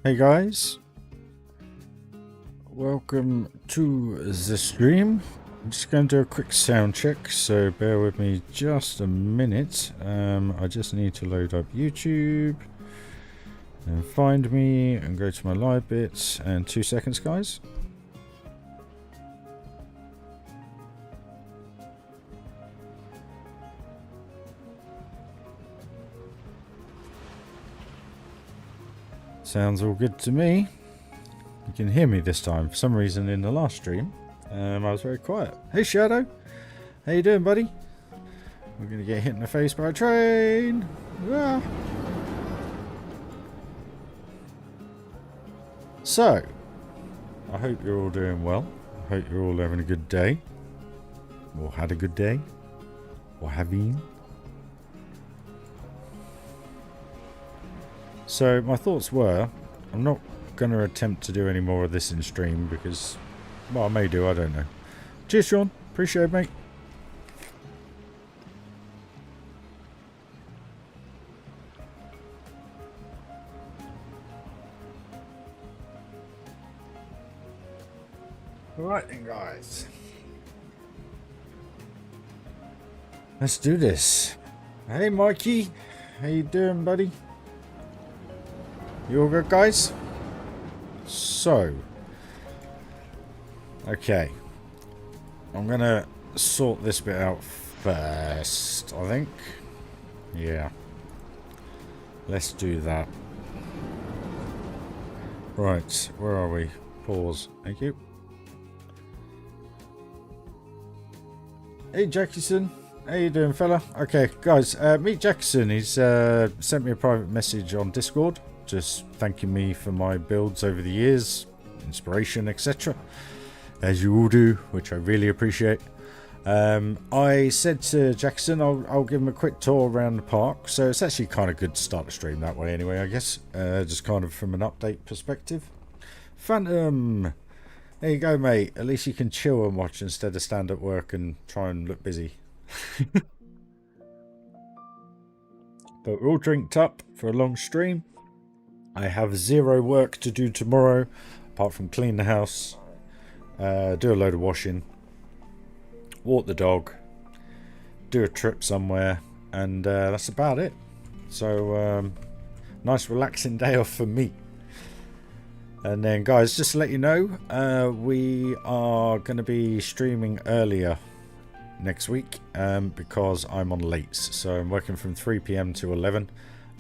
Hey guys, welcome to the stream. I'm just going to do a quick sound check, so bear with me just a minute. I just need to load up YouTube and find me and go to my live bits, and 2 seconds guys. Sounds all good to me. You can hear me this time. For some reason in the last stream, I was very quiet. Hey Shadow, how you doing, buddy? We're gonna get hit in the face by a train. Ah. So, I hope you're all doing well. I hope you're all having a good day, or had a good day, or having. So my thoughts were, I'm not going to attempt to do any more of this in stream because, well, I may do, I don't know. Cheers, Sean. Appreciate it, mate. Alright then, guys. Let's do this. Hey, Mikey. How you doing, buddy? You all good, guys? So, okay, I'm gonna sort this bit out first, I think. Yeah, let's do that. Right, where are we? Pause. Thank you. Hey Jackson, how you doing, fella? Okay, guys, meet Jackson. He's sent me a private message on Discord, just thanking me for my builds over the years, inspiration, etc. As you all do, which I really appreciate. I said to Jackson I'll give him a quick tour around the park, so it's actually kind of good to start the stream that way anyway, I guess. Just kind of from an update perspective. Phantom, there you go, mate. At least you can chill and watch instead of stand at work and try and look busy. But we're all drinked up for a long stream. I have zero work to do tomorrow, apart from clean the house, do a load of washing, walk the dog, do a trip somewhere, and that's about it. So, nice relaxing day off for me. And then, guys, just to let you know, we are going to be streaming earlier next week because I'm on lates. So I'm working from 3 PM to 11.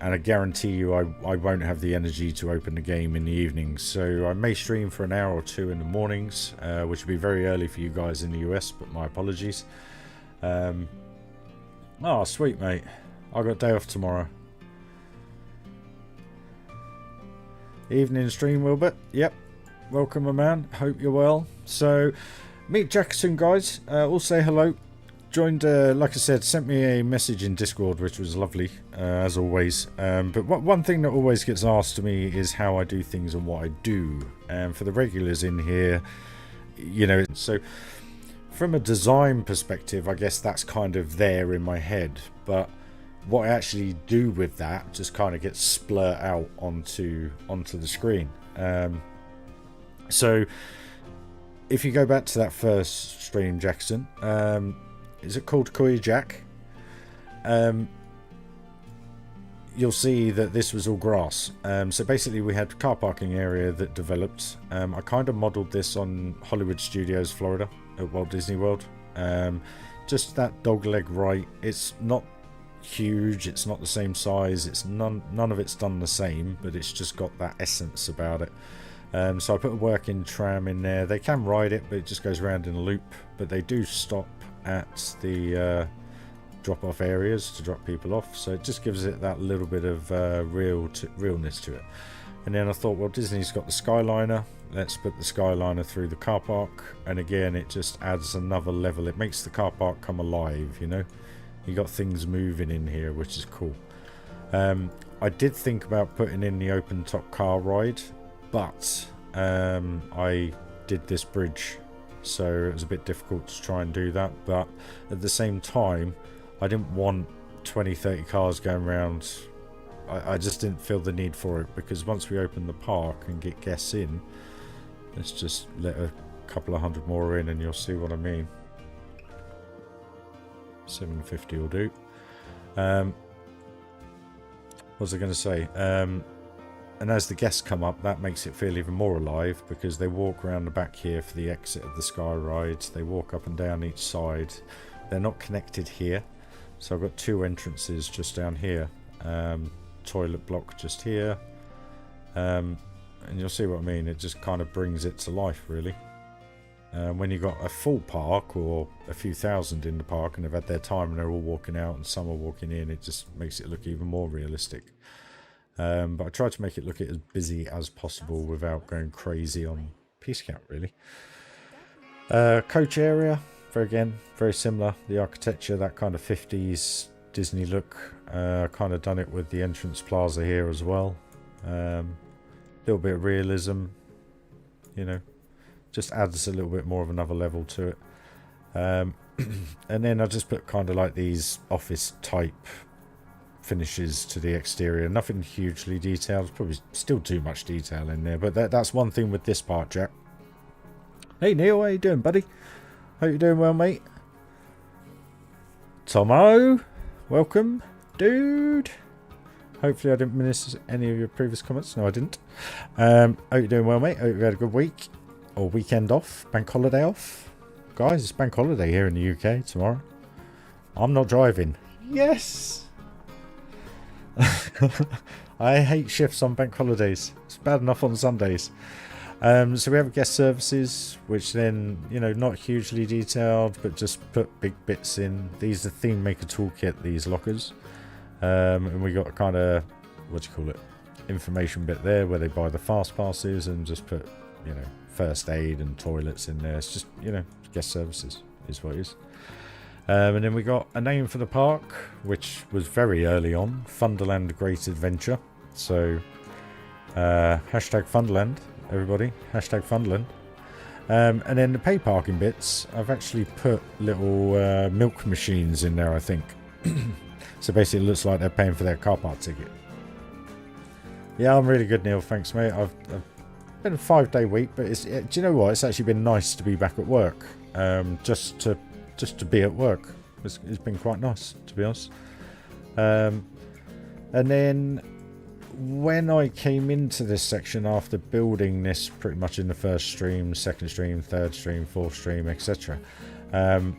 And I guarantee you I won't have the energy to open the game in the evenings. So I may stream for an hour or two in the mornings, which will be very early for you guys in the US, but my apologies. Oh, sweet, mate. I got a day off tomorrow. Evening stream, Wilbert. Yep. Welcome, my man. Hope you're well. So, meet Jackson, guys. All say hello. Joined, like I said, sent me a message in Discord, which was lovely, as always. But one thing that always gets asked to me is how I do things and what I do. And for the regulars in here, you know, so from a design perspective, I guess that's kind of there in my head. But what I actually do with that just kind of gets splurt out onto the screen. So if you go back to that first stream, Jackson, is it called Koya Jack? You'll see that this was all grass. So basically we had a car parking area that developed. I kind of modeled this on Hollywood Studios, Florida, at Walt Disney World. Just that dog leg right. It's not huge, it's not the same size, it's none of it's done the same, but it's just got that essence about it. So I put a working tram in there. They can ride it, but it just goes around in a loop. But they do stop at the drop-off areas to drop people off, so it just gives it that little bit of realness to it. And then I thought, well, Disney's got the Skyliner, let's put the Skyliner through the car park, and again it just adds another level. It makes the car park come alive, you know. You got things moving in here, which is cool. I did think about putting in the open top car ride, but I did this bridge, so it was a bit difficult to try and do that. But at the same time, I didn't want 20-30 cars going around I just didn't feel the need for it, because once we open the park and get guests in, let's just let a couple of hundred more in and you'll see what I mean. 750 will do. What was I going to say? And as the guests come up, that makes it feel even more alive, because they walk around the back here for the exit of the sky rides. They walk up and down each side. They're not connected here, so I've got 2 entrances just down here. Toilet block just here, and you'll see what I mean. It just kind of brings it to life, really. When you've got a full park or a few thousand in the park and they've had their time and they're all walking out and some are walking in, it just makes it look even more realistic. But I tried to make it look as busy as possible without going crazy on piece count, really. Coach area, very similar. The architecture, that kind of 50s Disney look. Kind of done it with the entrance plaza here as well. Little bit of realism, you know, just adds a little bit more of another level to it. And then I just put kind of like these office type finishes to the exterior. Nothing hugely detailed, probably still too much detail in there, but that's one thing with this part, Jack. Hey Neil, how you doing, buddy? Hope you're doing well, mate. Tomo, welcome, dude. Hopefully I didn't miss any of your previous comments. No, I didn't. Hope you're doing well, mate. Hope you had a good week or weekend off, bank holiday off. Guys, it's bank holiday here in the UK tomorrow. I'm not driving. Yes. I hate shifts on bank holidays. It's bad enough on Sundays. So we have guest services, which then, you know, not hugely detailed, but just put big bits in. These are theme maker toolkit, these lockers. And we got a kind of, what do you call it, information bit there where they buy the fast passes, and just put, you know, first aid and toilets in there. It's just, you know, guest services is what it is. And then we got a name for the park, which was very early on, Funderland Great Adventure. So hashtag Funderland, everybody, hashtag Funderland. And then the pay parking bits, I've actually put little milk machines in there, I think. So basically it looks like they're paying for their car park ticket. Yeah, I'm really good, Neil, thanks, mate. I've been a 5-day week, but do you know what, it's actually been nice to be back at work. Just to be at work. It's been quite nice, to be honest. And then when I came into this section after building this pretty much in the first stream, second stream, third stream, fourth stream, etc. And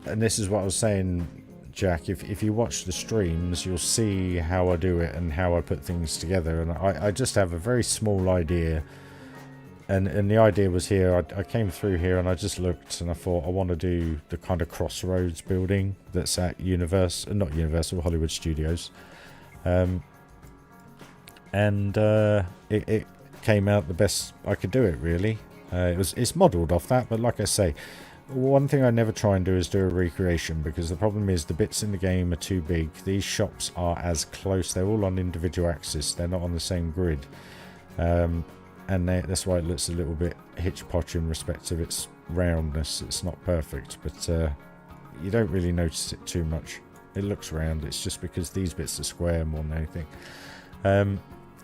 this is what I was saying, Jack, if you watch the streams, you'll see how I do it and how I put things together. And I just have a very small idea. And the idea was here, I came through here and I just looked and I thought I want to do the kind of Crossroads building that's at Universal Hollywood Studios. It came out the best I could do it, really. It's modelled off that, but like I say, one thing I never try and do is do a recreation, because the problem is the bits in the game are too big. These shops are as close, they're all on individual axis, they're not on the same grid. And that's why it looks a little bit hitch-potch in respect of its roundness. It's not perfect, but you don't really notice it too much. It looks round, it's just because these bits are square more than anything.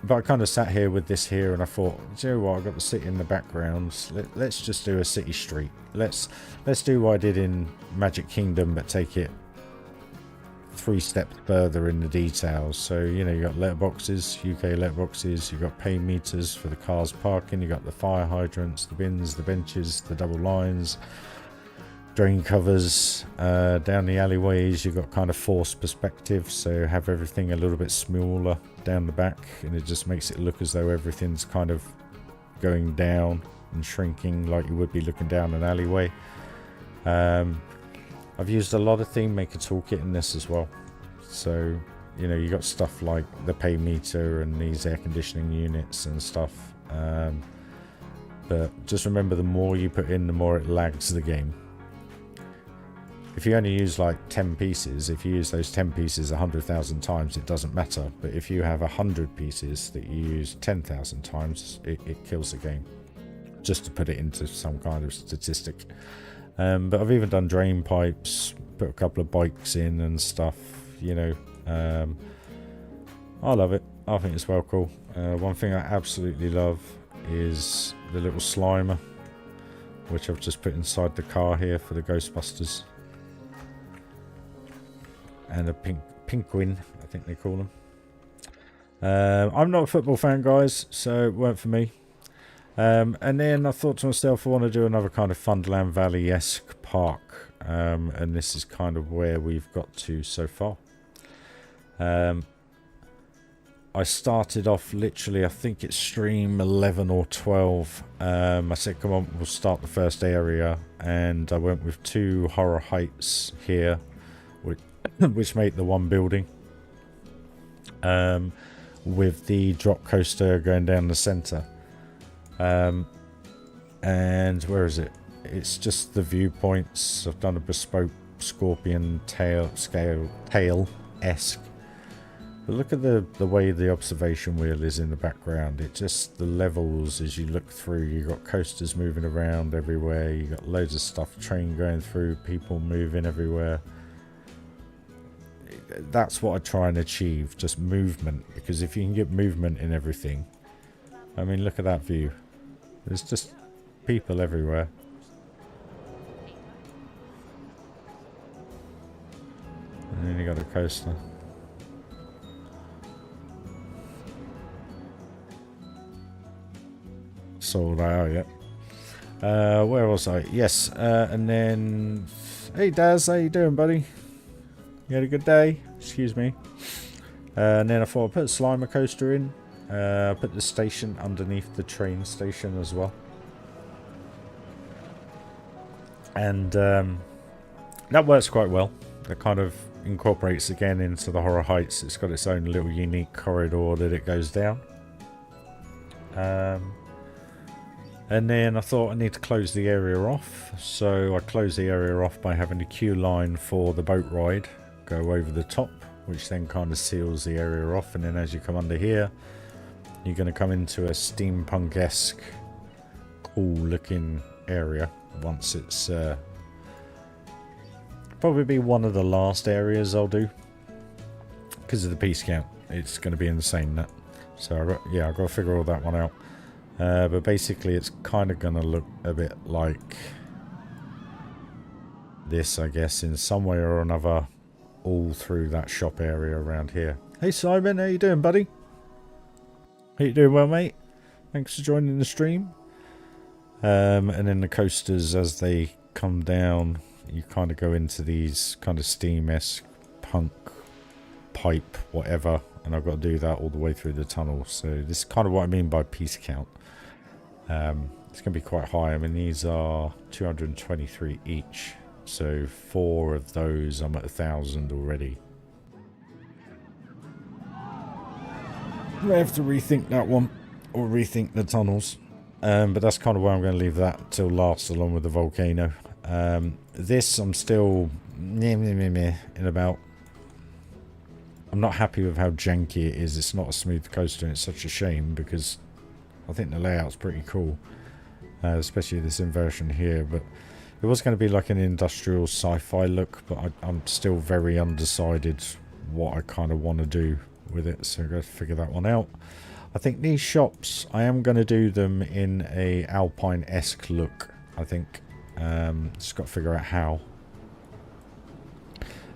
But I kind of sat here with this here and I thought, do you know what, I've got the city in the background. Let's just do a city street. Let's do what I did in Magic Kingdom, but take it 3 steps further in the details. So, you know, you got letterboxes, UK letterboxes, you got pay meters for the cars parking, you got the fire hydrants, the bins, the benches, the double lines, drain covers, down the alleyways you've got kind of forced perspective, so have everything a little bit smaller down the back, and it just makes it look as though everything's kind of going down and shrinking like you would be looking down an alleyway. I've used a lot of theme maker toolkit in this as well, so you know, you got stuff like the pay meter and these air conditioning units and stuff, but just remember, the more you put in, the more it lags the game. If you only use like 10 pieces, if you use those 10 pieces 100,000 times, it doesn't matter. But if you have 100 pieces that you use 10,000 times, it kills the game. Just to put it into some kind of statistic. But I've even done drain pipes, put a couple of bikes in and stuff, you know. I love it. I think it's well cool. One thing I absolutely love is the little Slimer, which I've just put inside the car here for the Ghostbusters. And a Pinguin, I think they call them. I'm not a football fan, guys, so it weren't for me. And then I thought to myself, I want to do another kind of Funderland Valley-esque park. And this is kind of where we've got to so far. I started off literally, I think it's stream 11 or 12. I said, come on, we'll start the first area. And I went with 2 Horror Heights here, which make the one building. With the drop coaster going down the centre. And where is it? It's just the viewpoints. I've done a bespoke scorpion tail-esque. But look at the way the observation wheel is in the background. It just, the levels as you look through, you got coasters moving around everywhere, you got loads of stuff, train going through, people moving everywhere. That's what I try and achieve, just movement, because if you can get movement in everything, I mean, look at that view. There's just people everywhere. And then you got a coaster. Sold out yet. Where was I? Yes, and then, hey Daz, how you doing, buddy? You had a good day? Excuse me. And then I thought I'd put a Slimer coaster in. Put the station underneath the train station as well. And that works quite well. That kind of incorporates again into the Horror Heights. It's got its own little unique corridor that it goes down. And then I thought I need to close the area off. So I closed the area off by having a queue line for the boat ride go over the top, which then kind of seals the area off. And then as you come under here, you're going to come into a steampunk-esque, cool-looking area. Once it's probably be one of the last areas I'll do because of the piece count. It's going to be insane, that. So I've got to figure all that one out. But basically, it's kind of going to look a bit like this, I guess, in some way or another, all through that shop area around here. Hey Simon, how you doing, buddy? How you doing, well, mate? Thanks for joining the stream. And then the coasters, as they come down, you kind of go into these kind of steam-esque punk pipe, whatever. And I've got to do that all the way through the tunnel. So this is kind of what I mean by piece count. It's going to be quite high. I mean, these are 223 each. So 4 of those, I'm at 1,000 already. I have to rethink that one, or rethink the tunnels. But that's kind of where I'm going to leave that till last, along with the volcano. This, I'm still in about. I'm not happy with how janky it is. It's not a smooth coaster, and it's such a shame because I think the layout's pretty cool, especially this inversion here. But it was going to be like an industrial sci-fi look, but I'm still very undecided what I kind of want to do with it, so I've got to figure that one out. I think these shops, I am going to do them in a Alpine-esque look, I think. Just got to figure out how.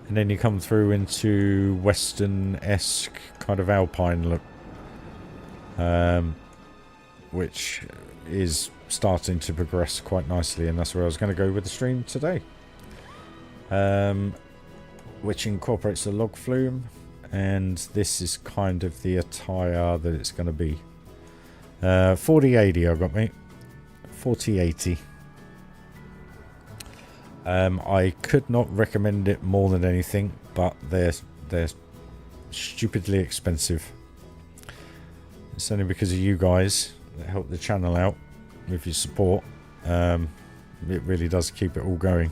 And then you come through into Western-esque kind of Alpine look, which is starting to progress quite nicely, and that's where I was going to go with the stream today. Which incorporates the log flume, and this is kind of the attire that it's going to be. 4080 I got, mate. 4080. I could not recommend it more than anything, but they're stupidly expensive. It's only because of you guys that help the channel out with your support. It really does keep it all going.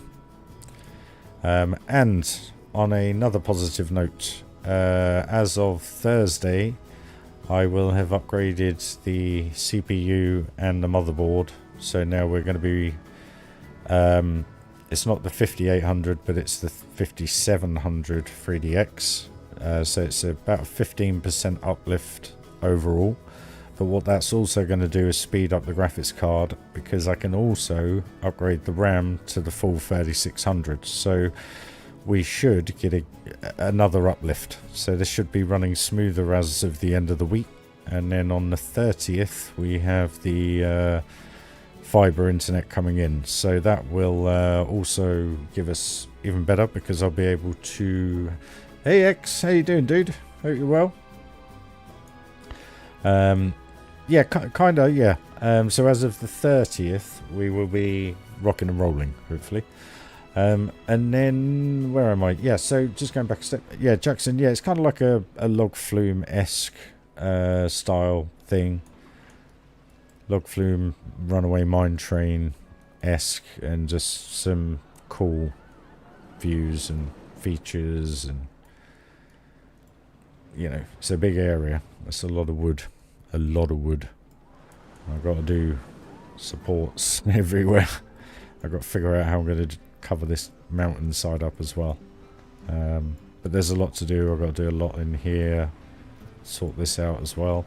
And on another positive note, as of Thursday, I will have upgraded the CPU and the motherboard. So now we're going to be... it's not the 5800, but it's the 5700 3DX. So it's about a 15% uplift overall. But what that's also going to do is speed up the graphics card, because I can also upgrade the RAM to the full 3600. So we should get another uplift. So this should be running smoother as of the end of the week. And then on the 30th, we have the fiber internet coming in. So that will also give us even better, because I'll be able to... Hey X, how you doing, dude? Hope you're well. Yeah, kind of, yeah. So as of the 30th, we will be rocking and rolling, hopefully. And then, where am I? Yeah, so just going back a step. Yeah, Jackson, yeah, it's kind of like a log flume-esque style thing. Log flume, runaway mine train-esque, and just some cool views and features, and you know, it's a big area. That's a lot of wood. A lot of wood. I've got to do supports everywhere. I've got to figure out how I'm going to cover this mountainside up as well. But there's a lot to do. I've got to do a lot in here. Sort this out as well.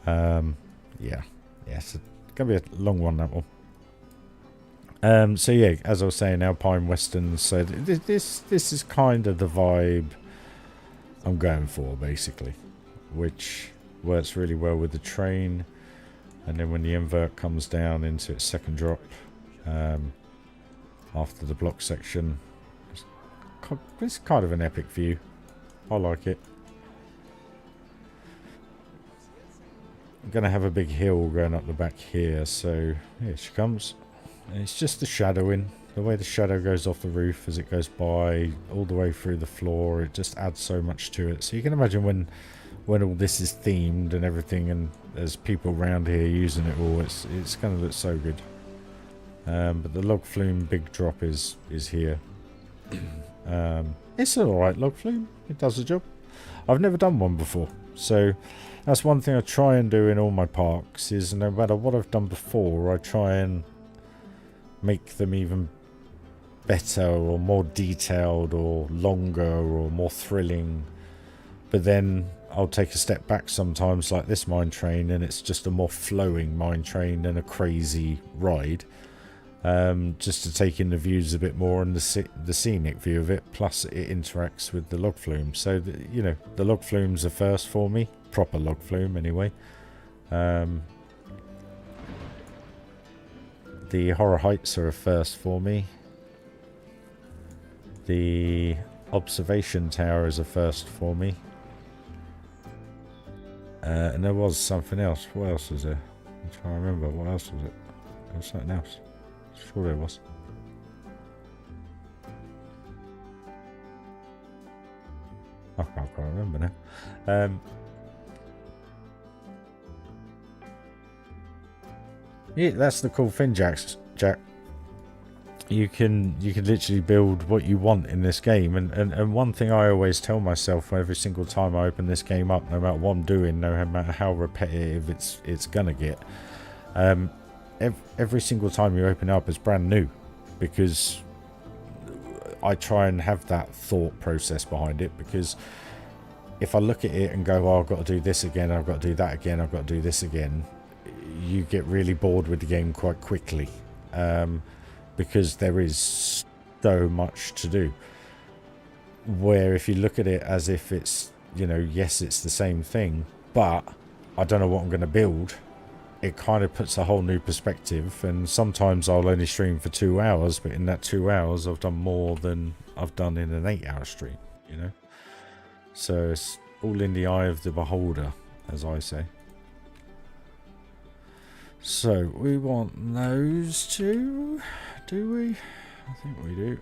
Yeah, it's going to be a long one, that one. So yeah, as I was saying, Alpine Western. So this is kind of the vibe I'm going for, basically, which works really well with the train. And then when the invert comes down into its second drop, after the block section, it's kind of an epic view. I like it. I'm going to have a big hill going up the back here, so here she comes. And it's just the shadowing. The way the shadow goes off the roof as it goes by, all the way through the floor, it just adds so much to it. So you can imagine when all this is themed and everything, and there's people around here using it all, it's going to look so good. But the log flume big drop is here. It's an alright log flume. It does the job. I've never done one before, so that's one thing I try and do in all my parks, is no matter what I've done before, I try and make them even better or more detailed or longer or more thrilling. But then I'll take a step back sometimes, like this mine train, and it's just a more flowing mine train than a crazy ride. Just to take in the views a bit more and the scenic view of it, plus it interacts with the log flume. So, you know, the log flume's a first for me. Proper log flume, anyway. The Horror Heights are a first for me. The Observation Tower is a first for me. And there was something else. What else was there? I'm trying to remember. What else was it? There was something else. Sure there was. I can't quite remember now. Yeah, that's the cool thing, Jack. You can literally build what you want in this game, and one thing I always tell myself every single time I open this game up, no matter what I'm doing, no matter how repetitive it's gonna get, every single time you open it up, it's brand new, because I try and have that thought process behind it. Because if I look at it and go, oh, I've got to do this again, I've got to do that again, I've got to do this again, you get really bored with the game quite quickly, because there is so much to do. Where if you look at it as if it's, you know, yes, it's the same thing, but I don't know what I'm going to build, it kind of puts a whole new perspective. And sometimes I'll only stream for 2 hours, but in that 2 hours I've done more than I've done in an 8-hour stream, you know. So it's all in the eye of the beholder, as I say. So we want those two, do we? I think we do.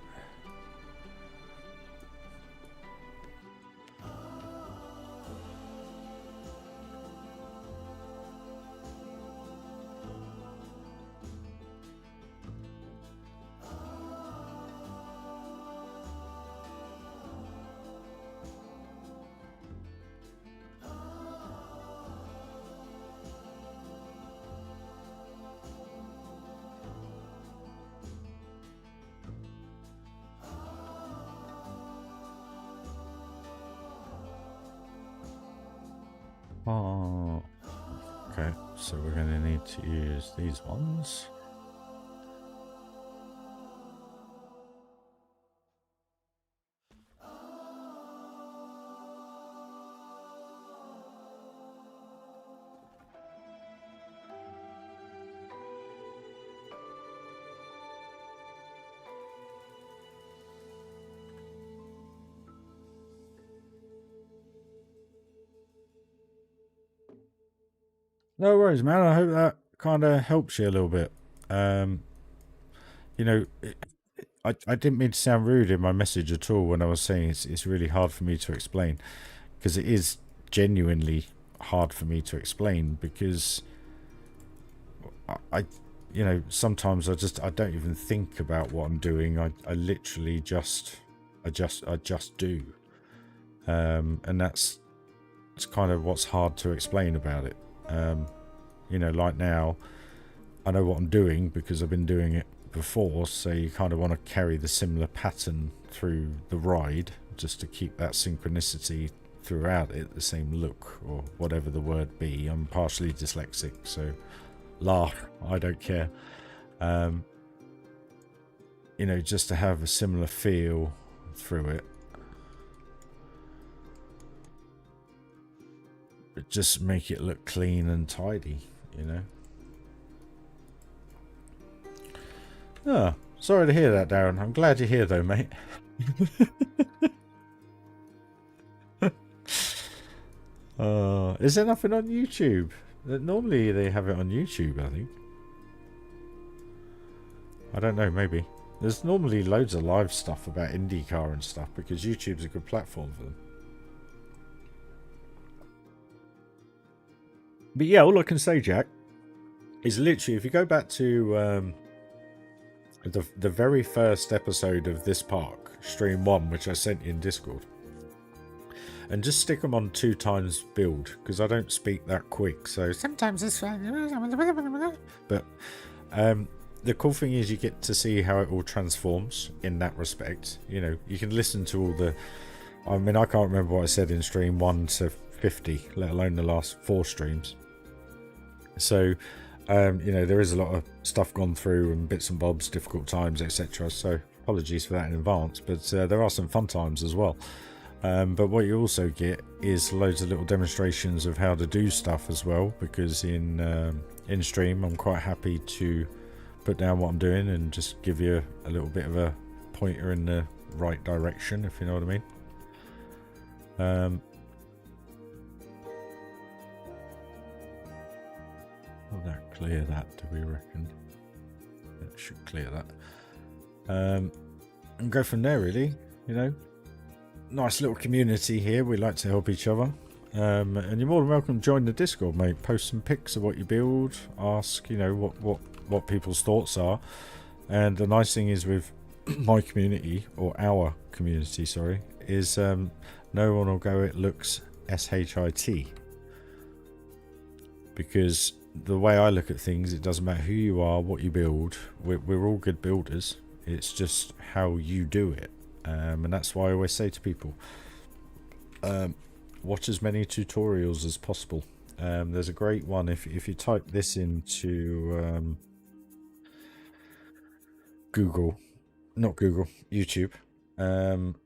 Oh. Okay, so we're going to need to use these ones. No worries, man. I hope that kind of helps you a little bit. You know, I didn't mean to sound rude in my message at all when I was saying it's really hard for me to explain, because it is genuinely hard for me to explain, because I you know, sometimes I don't even think about what I'm doing. I literally just do. And it's kind of what's hard to explain about it. You know, like now, I know what I'm doing because I've been doing it before, so you kind of want to carry the similar pattern through the ride just to keep that synchronicity throughout it, the same look, or whatever the word be. I'm partially dyslexic, so laugh, I don't care. You know, just to have a similar feel through it. But just make it look clean and tidy, you know. Oh, sorry to hear that, Darren. I'm glad you're here, though, mate. Is there nothing on YouTube? Normally they have it on YouTube, I think. I don't know, maybe. There's normally loads of live stuff about IndyCar and stuff because YouTube's a good platform for them. But yeah, all I can say, Jack, is literally if you go back to the very first episode of this park, stream 1, which I sent you in Discord, and just stick them on 2 times build, because I don't speak that quick, so sometimes it's but the cool thing is you get to see how it all transforms in that respect. You know, you can listen to all the, I mean, I can't remember what I said in stream 1 to 50, let alone the last 4 streams. So you know, there is a lot of stuff gone through and bits and bobs, difficult times, etc. So apologies for that in advance, but there are some fun times as well. But what you also get is loads of little demonstrations of how to do stuff as well, because in stream I'm quite happy to put down what I'm doing and just give you a little bit of a pointer in the right direction, if you know what I mean. Will that clear that, do we reckon? That should clear that. And go from there, really. You know, nice little community here. We like to help each other. And you're more than welcome to join the Discord, mate. Post some pics of what you build. Ask, you know, what people's thoughts are. And the nice thing is with my community, or our community, sorry, is no one will go, it looks SHIT. Because the way I look at things, it doesn't matter who you are, what you build. We're all good builders. It's just how you do it. And that's why I always say to people, watch as many tutorials as possible. There's a great one if you type this into YouTube,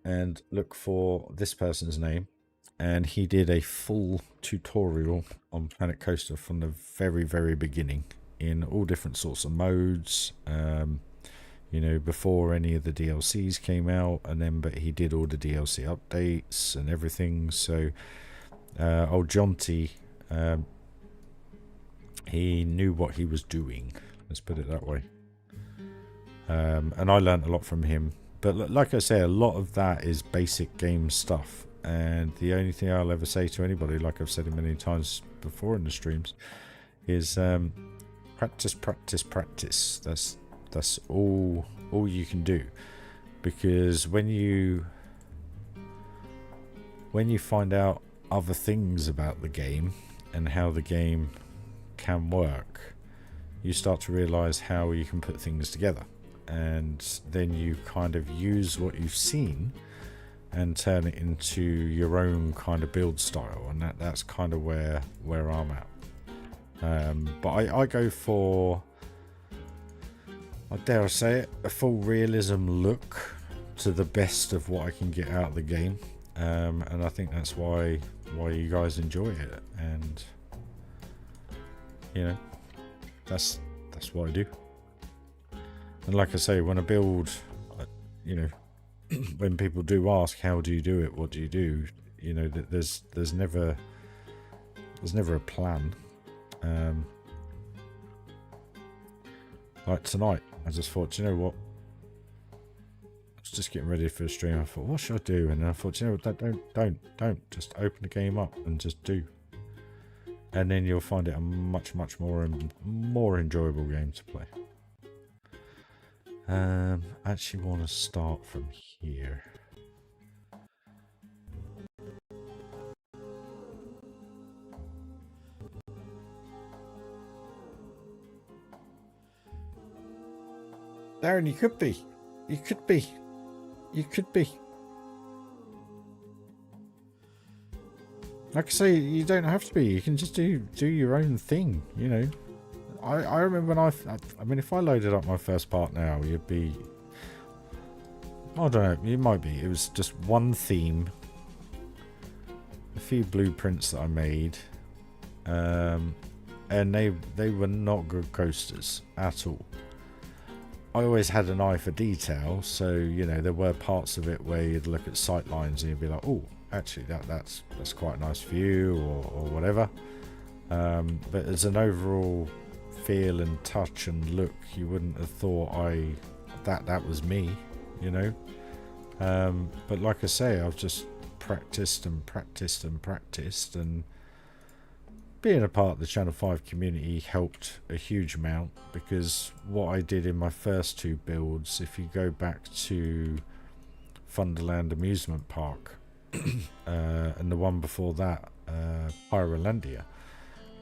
and look for this person's name, and he did a full tutorial on Planet Coaster from the very, very beginning in all different sorts of modes. You know, before any of the DLCs came out, and then but he did all the DLC updates and everything. So old Jonty, he knew what he was doing, let's put it that way. And I learned a lot from him, but like I say, a lot of that is basic game stuff, and the only thing I'll ever say to anybody, like I've said it many times before in the streams, is practice, practice, practice. That's all you can do, because when you find out other things about the game and how the game can work, you start to realize how you can put things together, and then you kind of use what you've seen and turn it into your own kind of build style, and that's kind of where I'm at. But I go for, I dare I say it, a full realism look to the best of what I can get out of the game, and I think that's why you guys enjoy it, and you know, that's what I do. And like I say, when I build, you know, when people do ask how do you do it, what do you do, you know, there's never a plan. Like tonight, I just thought, you know what, I was just getting ready for a stream. I thought, what should I do? And I thought, you know what, don't just open the game up and just do, and then you'll find it a much more enjoyable game to play. I actually want to start from here. Darren, you could be. Like I say, you don't have to be. You can just do your own thing, you know. I remember when I mean, if I loaded up my first part now, you'd be, I don't know, you might be. It was just one theme, a few blueprints that I made, and they were not good coasters at all. I always had an eye for detail, so you know there were parts of it where you'd look at sight lines and you'd be like, oh, actually that's quite a nice view, or whatever. But as an overall feel and touch and look, you wouldn't have thought that was me, you know. But like I say, I've just practiced, and being a part of the Channel 5 community helped a huge amount, because what I did in my first two builds, if you go back to Funderland Amusement Park and the one before that, Pyrolandia,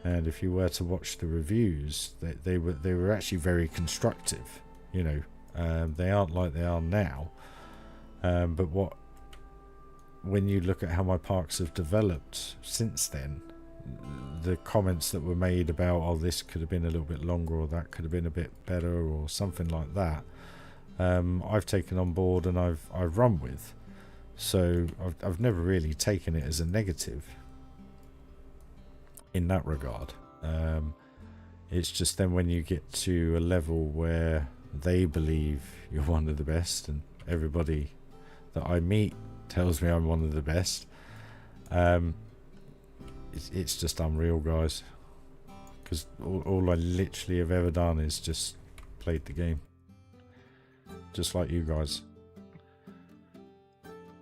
and if you were to watch the reviews, they were actually very constructive, you know. They aren't like they are now, but when you look at how my parks have developed since then, the comments that were made about, oh, this could have been a little bit longer, or that could have been a bit better, or something like that, I've taken on board and I've run with. So I've never really taken it as a negative in that regard. It's just then when you get to a level where they believe you're one of the best, and everybody that I meet tells me I'm one of the best, it's just unreal, guys, because all I literally have ever done is just played the game, just like you guys.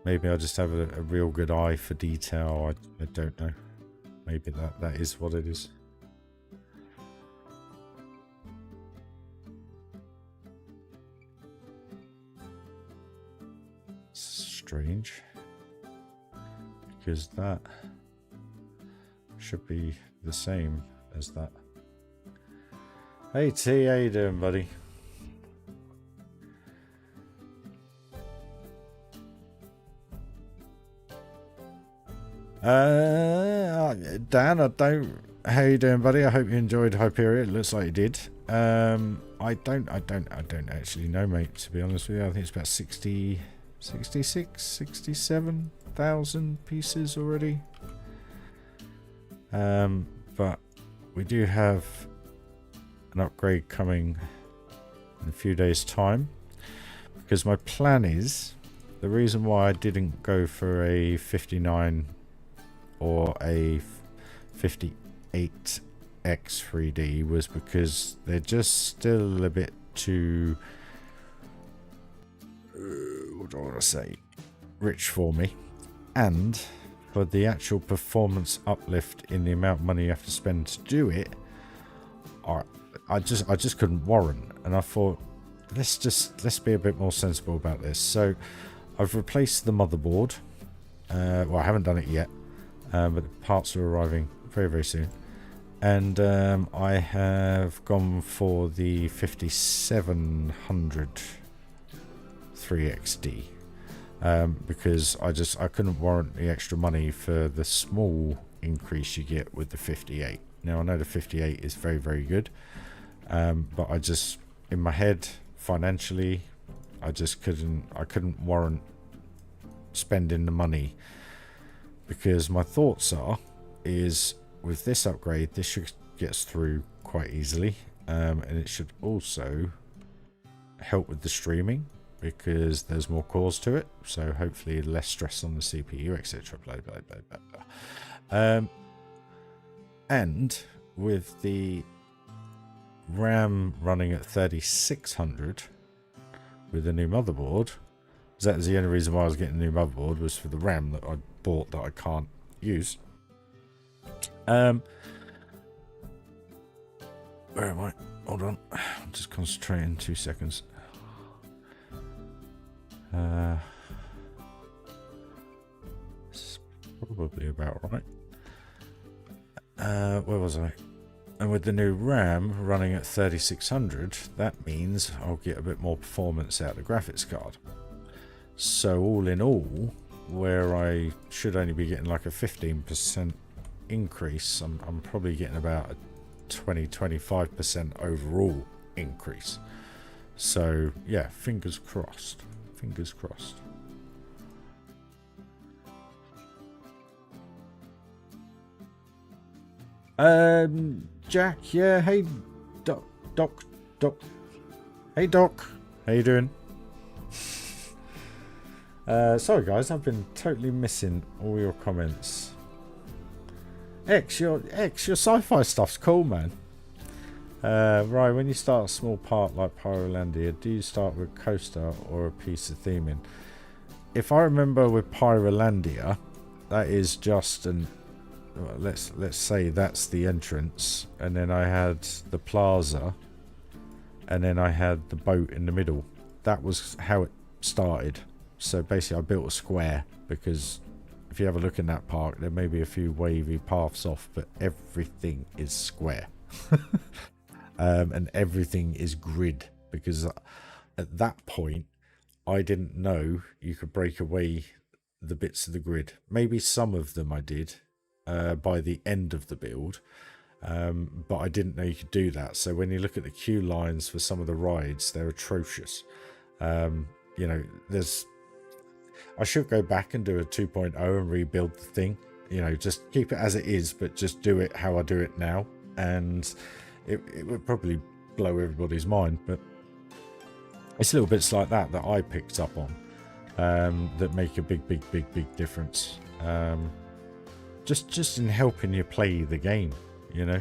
Maybe I just have a real good eye for detail. I don't know. Maybe that is what it is. Strange, because that should be the same as that. Hey T, how you doing, buddy? Dan, how you doing, buddy? I hope you enjoyed Hyperion. It looks like you did. I don't actually know, mate, to be honest with you. I think it's about 67,000 pieces already. But we do have an upgrade coming in a few days' time, because my plan is, the reason why I didn't go for a 59 or a 58X 3D was because they're just still a bit too, what do I want to say, rich for me, and for the actual performance uplift in the amount of money you have to spend to do it, I just couldn't warrant. And I thought, let's be a bit more sensible about this. So I've replaced the motherboard. Well, I haven't done it yet, but the parts are arriving very soon. And I have gone for the 5700 3XD. because I couldn't warrant the extra money for the small increase you get with the 58. Now I know the 58 is very, very good, but I just, in my head, financially, I couldn't warrant spending the money, because my thoughts is with this upgrade, this should get us through quite easily, and it should also help with the streaming, because there's more cores to it, so hopefully less stress on the CPU, etc. Blah blah blah blah blah. And with the RAM running at 3600 with the new motherboard, that was the only reason why I was getting a new motherboard, was for the RAM that I bought that I can't use. Where am I? Hold on, I'm just concentrating. 2 seconds. This is probably about right. Where was I? And with the new RAM running at 3600, that means I'll get a bit more performance out of the graphics card. So all in all, where I should only be getting like a 15% increase, I'm probably getting about a 20-25% overall increase. So yeah, fingers crossed. Fingers crossed. Jack, yeah, hey, Doc. Hey, Doc. How you doing? Sorry, guys, I've been totally missing all your comments. Your sci-fi stuff's cool, man. Right, when you start a small part like Pyrolandia, do you start with coaster or a piece of theming? If I remember with Pyrolandia, that is just an, let's say that's the entrance, and then I had the plaza, and then I had the boat in the middle. That was how it started. So basically I built a square, because if you have a look in that park, there may be a few wavy paths off, but everything is square. And everything is grid, because at that point I didn't know you could break away the bits of the grid. Maybe some of them I did by the end of the build, but I didn't know you could do that. So when you look at the queue lines for some of the rides, they're atrocious. You know, I should go back and do a 2.0 and rebuild the thing, you know, just keep it as it is, but just do it how I do it now, and it would probably blow everybody's mind. But it's little bits like that that I picked up on, that make a big difference, just in helping you play the game, you know.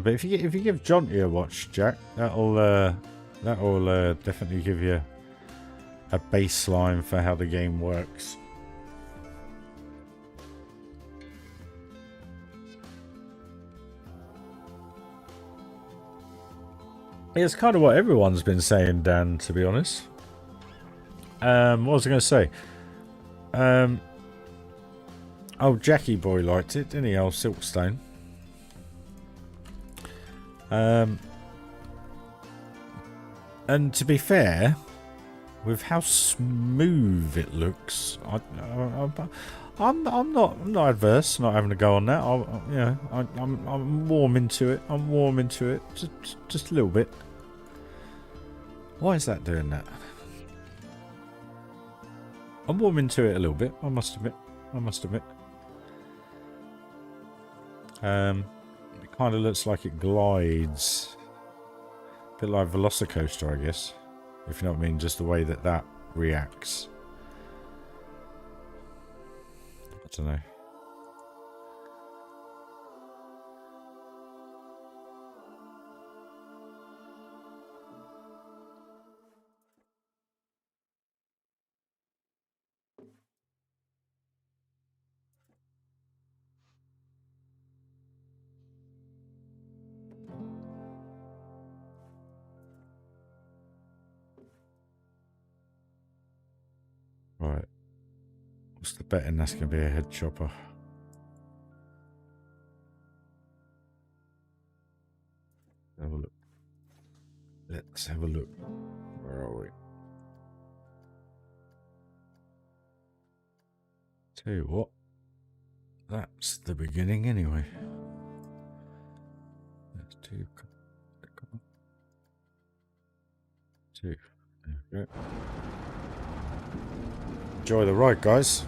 But if you give Jonty a watch, Jack, that'll definitely give you a baseline for how the game works. It's kind of what everyone's been saying, Dan, to be honest. What was I going to say? Oh, Jackie boy liked it, didn't he? Old Silkstone. And to be fair, with how smooth it looks, I'm not adverse not having to go on that. I'm warm into it. I'm warm into it, just a little bit. Why is that doing that? I'm warm into it a little bit. I must admit. It kind of looks like it glides. A bit like Velocicoaster, I guess. If you know what I mean, just the way that reacts. I don't know. Right. What's the betting that's going to be a head chopper? Have a look. Let's have a look. Where are we? Tell you what. That's the beginning anyway. That's two. Two. There we go. Enjoy the ride, guys.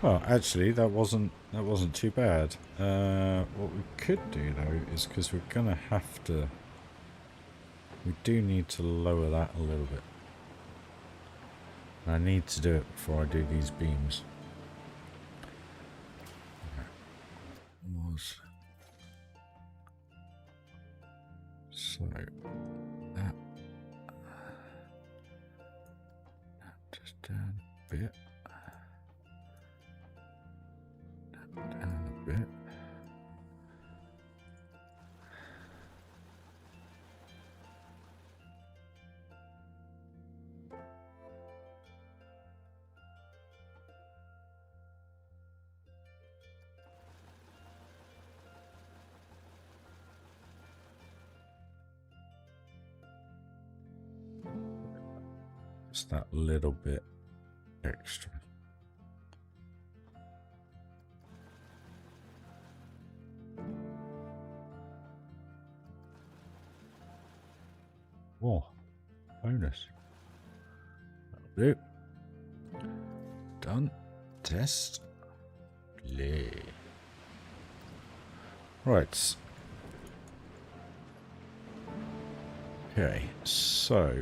Well, actually, that wasn't too bad. What we could do though is, because we're gonna have to, we do need to lower that a little bit. I need to do it before I do these beams. So that just down a bit. Down a bit. Just that little bit extra. Whoa, bonus. That'll do. Done. Test. Play. Right. Okay, so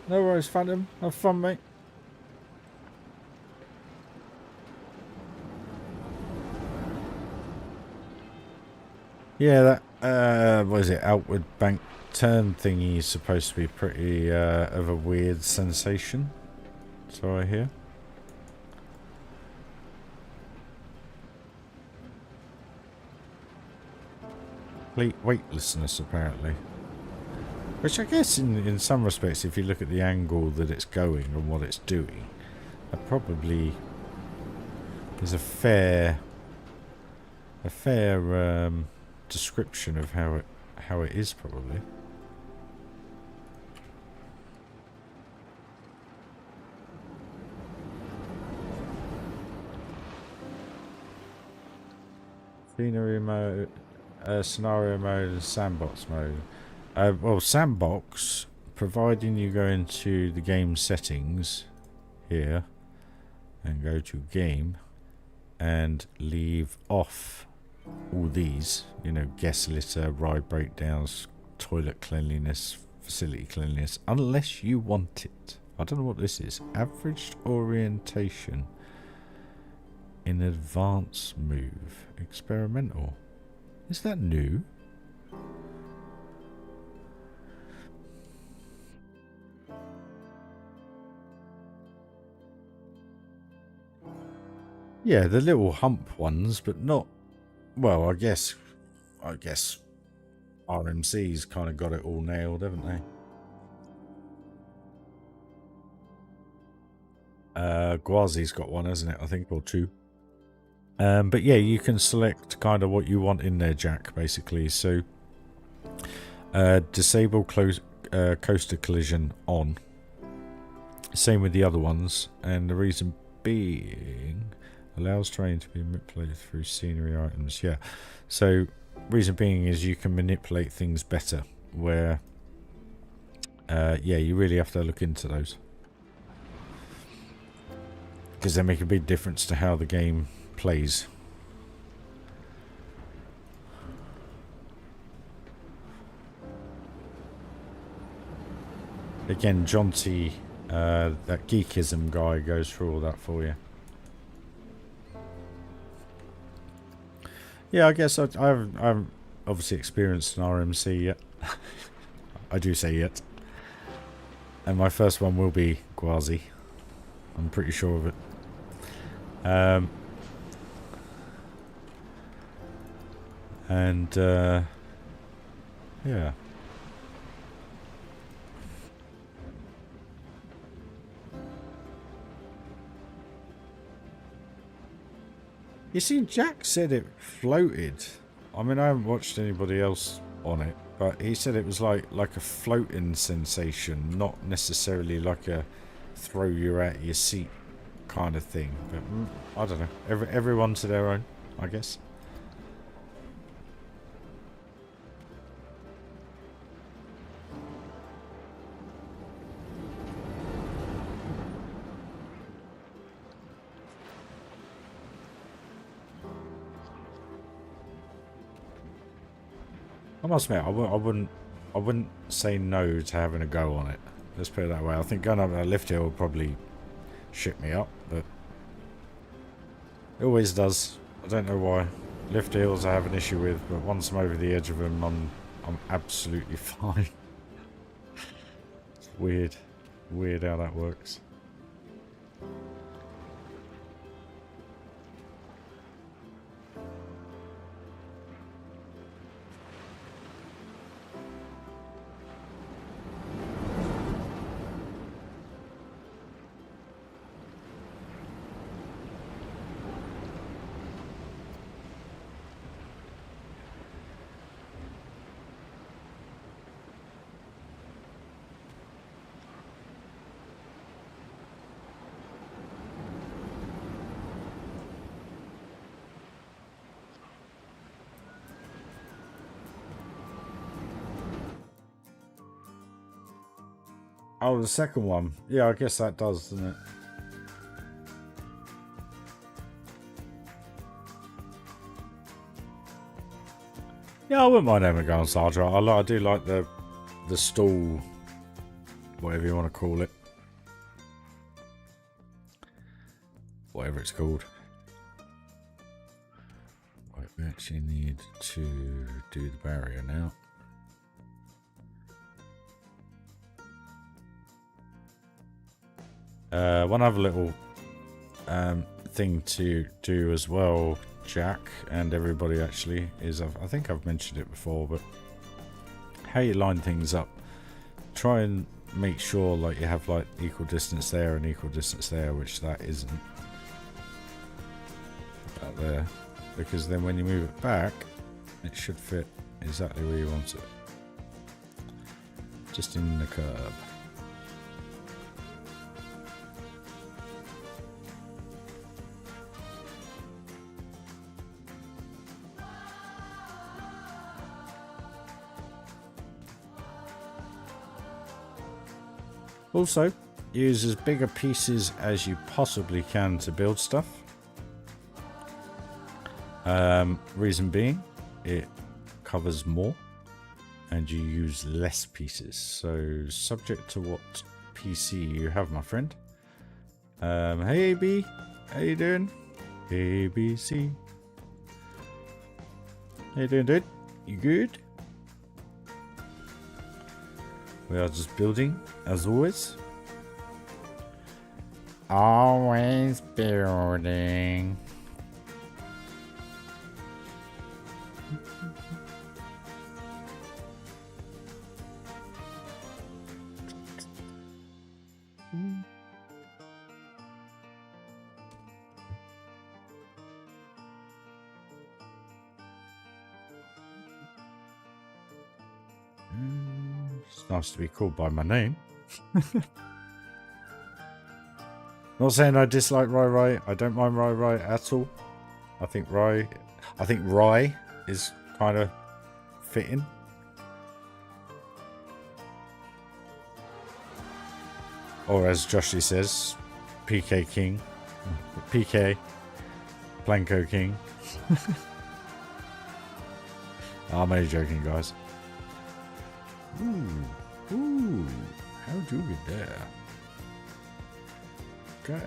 no worries, Phantom. Have fun, mate. Yeah, that what is it? Outward bank turn thingy is supposed to be pretty of a weird sensation. So I hear. Complete weightlessness, apparently. Which I guess in some respects, if you look at the angle that it's going and what it's doing, that probably is a fair description of how it is, probably. Scenery mode, scenario mode, and sandbox mode. Well, sandbox, providing you go into the game settings here and go to game and leave off all these, you know, guest litter, ride breakdowns, toilet cleanliness, facility cleanliness, unless you want it. I don't know what this is. Averaged orientation in advanced move. Experimental. Is that new? Yeah, the little hump ones, but not... Well, I guess RMC's kind of got it all nailed, haven't they? Gwazi's got one, hasn't it? I think, or two. But yeah, you can select kind of what you want in there, Jack, basically. So, disable coaster collision on. Same with the other ones, and the reason being allows terrain to be manipulated through scenery items. Yeah, so reason being is you can manipulate things better. Where, yeah, you really have to look into those because they make a big difference to how the game plays. Again, John T, that geekism guy, goes through all that for you. Yeah, I guess I haven't obviously experienced an RMC yet. I do say yet. And my first one will be Gwazi. I'm pretty sure of it. Yeah. You see, Jack said it floated. I mean, I haven't watched anybody else on it, but he said it was like a floating sensation, not necessarily like a throw you out of your seat kind of thing. But I don't know. Everyone to their own, I guess. I must admit, I wouldn't say no to having a go on it. Let's put it that way. I think going up that lift hill will probably shit me up, but it always does. I don't know why. Lift hills I have an issue with, but once I'm over the edge of them, I'm absolutely fine. It's weird how that works. Oh, the second one. Yeah, I guess that does, doesn't it? Yeah, I wouldn't mind having a go on Sartre. I do like the stall, whatever you want to call it. Whatever it's called. Right, we actually need to do the barrier now. One other little thing to do as well, Jack, and everybody actually, is I think I've mentioned it before, but how you line things up. Try and make sure like you have like equal distance there and equal distance there, which that isn't out there, because then when you move it back, it should fit exactly where you want it, just in the curb. Also, use as bigger pieces as you possibly can to build stuff. Reason being, it covers more and you use less pieces. So, subject to what PC you have, my friend. Hey AB, how you doing? ABC. How you doing, dude? You good? We are just building, as always. Always building. It's nice to be called by my name. Not saying I dislike Rai. I don't mind Rai at all. I think Rai is kind of fitting. Or as Joshie says, PK King. PK. Blanco King. I'm only joking, guys. Ooh. How'd you get there? Okay.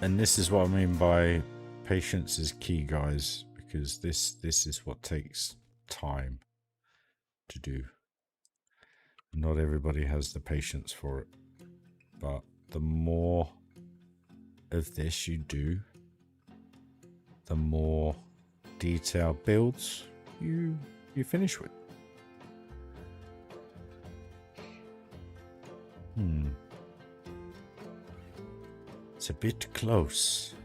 And this is what I mean by patience is key, guys, because this is what takes time to do. Not everybody has the patience for it, but the more of this you do, the more detailed builds you finish with. It's a bit close.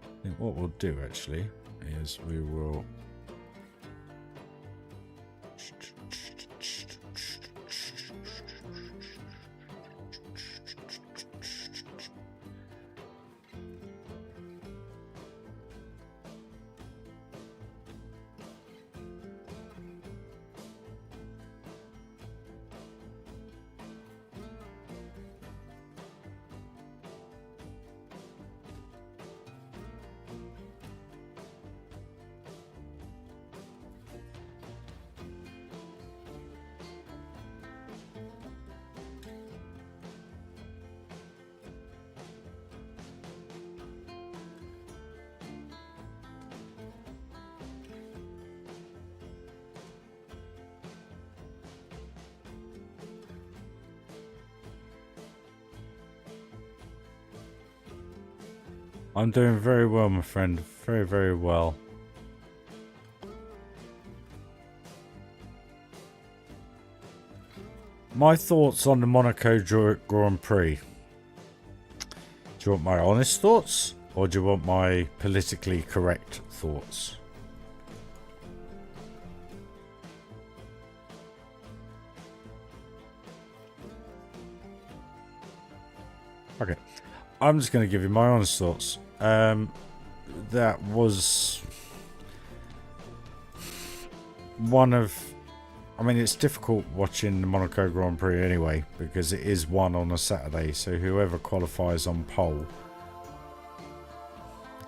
I think what we'll do actually is we will I'm doing very well, my friend. Very, very well. My thoughts on the Monaco Grand Prix. Do you want my honest thoughts? Or do you want my politically correct thoughts? Okay. I'm just going to give you my honest thoughts. That was one of... I mean, it's difficult watching the Monaco Grand Prix anyway, because it is one on a Saturday, so whoever qualifies on pole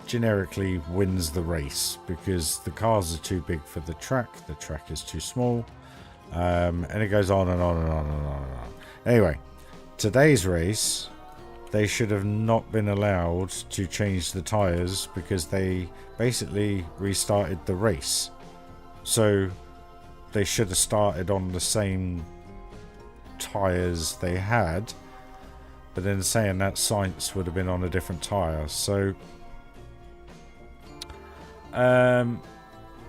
generically wins the race, because the cars are too big for the track is too small, and it goes on and on and on and on and on. Anyway, today's race... They should have not been allowed to change the tyres because they basically restarted the race. So they should have started on the same tyres they had. But then saying that, Sainz would have been on a different tyre. So my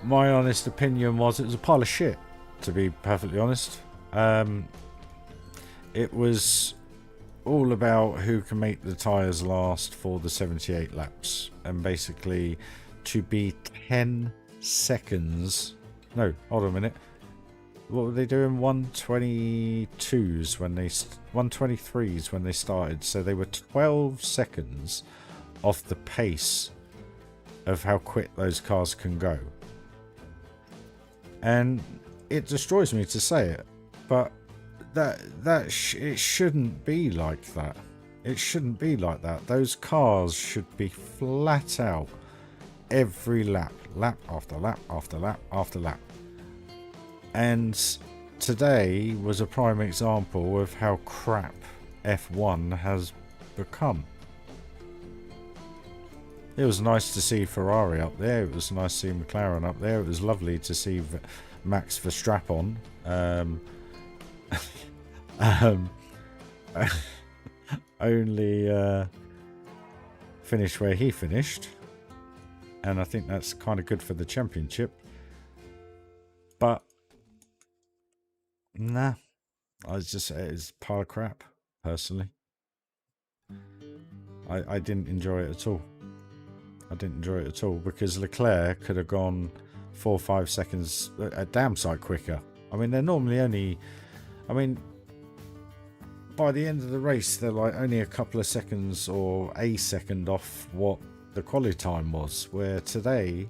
honest opinion was it was a pile of shit, to be perfectly honest. It was... all about who can make the tyres last for the 78 laps, and basically to be 10 seconds. No, hold on a minute. What were they doing? 122s when they 123s when they started, so they were 12 seconds off the pace of how quick those cars can go. And it destroys me to say it, but it shouldn't be like that. It shouldn't be like that. Those cars should be flat out every lap, lap after lap after lap after lap. And today was a prime example of how crap F1 has become. It was nice to see Ferrari up there. It was nice to see McLaren up there. It was lovely to see Max Verstappen only finish where he finished, and I think that's kind of good for the championship. But nah, it's a pile of crap. Personally, I didn't enjoy it at all. I didn't enjoy it at all because Leclerc could have gone 4 or 5 seconds a damn sight quicker. I mean, they're normally only, I mean, by the end of the race, they're like only a couple of seconds or a second off what the quali time was. Where today,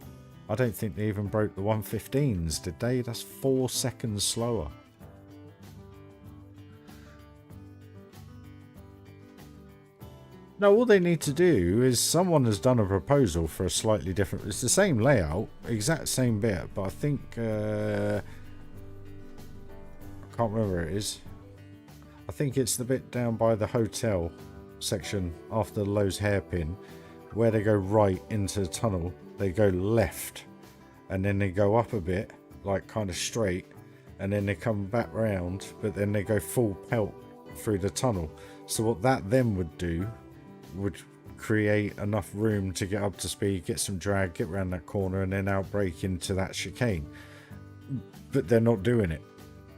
I don't think they even broke the 115s, did they? That's 4 seconds slower. No, all they need to do is someone has done a proposal for a slightly different... It's the same layout, exact same bit, but I think... I can't remember where it is. I think it's the bit down by the hotel section after Lowe's hairpin, where they go right into the tunnel. They go left, and then they go up a bit, like kind of straight, and then they come back round, but then they go full pelt through the tunnel. So what that then would do would create enough room to get up to speed, get some drag, get around that corner, and then outbrake into that chicane. But they're not doing it,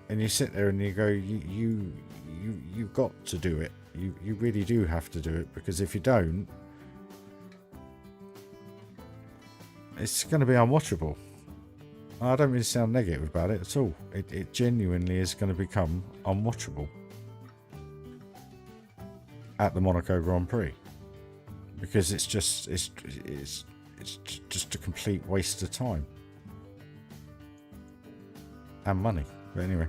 and you sit there and you go, you've got to do it. You really do have to do it, because if you don't, it's going to be unwatchable. I don't really sound negative about it at all. It genuinely is going to become unwatchable at the Monaco Grand Prix, because it's just a complete waste of time and money. But anyway,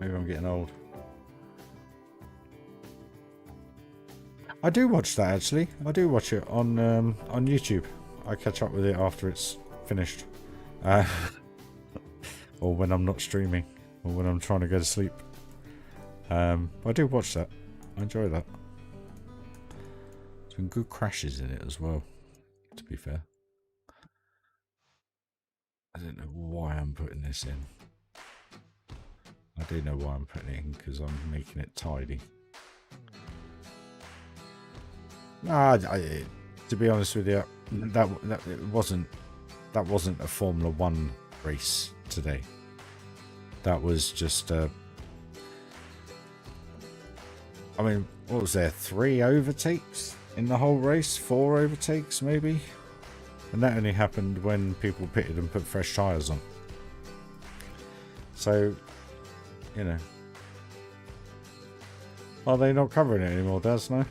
maybe I'm getting old. I do watch that, actually. I do watch it on YouTube. I catch up with it after it's finished, or when I'm not streaming, or when I'm trying to go to sleep. I do watch that. I enjoy that. Some good crashes in it as well, to be fair. I don't know why I'm putting this in. I do know why I'm putting it in, because I'm making it tidy. To be honest with you, that wasn't a Formula 1 race today. That was just I mean, what was there? 3 overtakes in the whole race? 4 overtakes, maybe? And that only happened when people pitted and put fresh tyres on. So, you know. Are they not covering it anymore, Daz? No?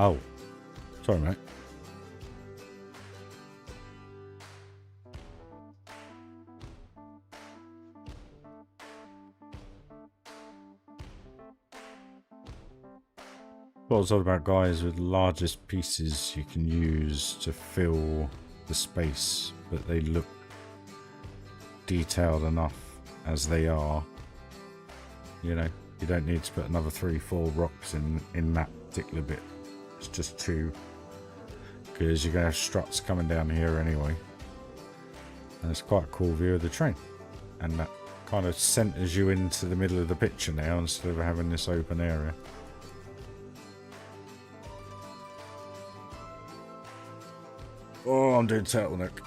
Oh, sorry, mate. What it's all about, guys, with the largest pieces you can use to fill the space, but they look detailed enough as they are. You know, you don't need to put another 3-4 rocks in that particular bit. It's just 2, because you're going to have struts coming down here anyway. And it's quite a cool view of the train. And that kind of centres you into the middle of the picture now, instead of having this open area. Oh, I'm doing turtleneck.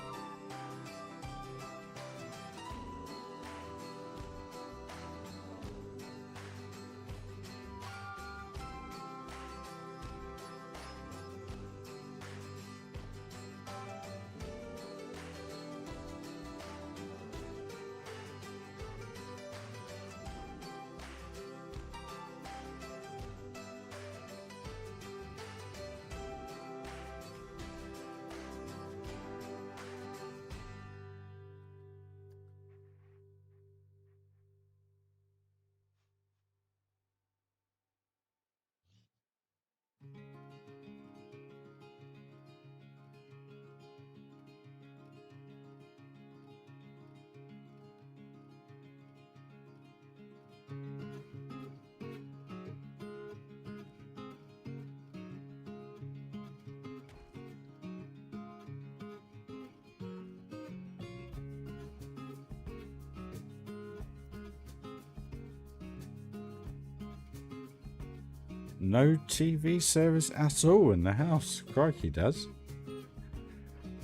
no TV service at all in the house. Crikey does.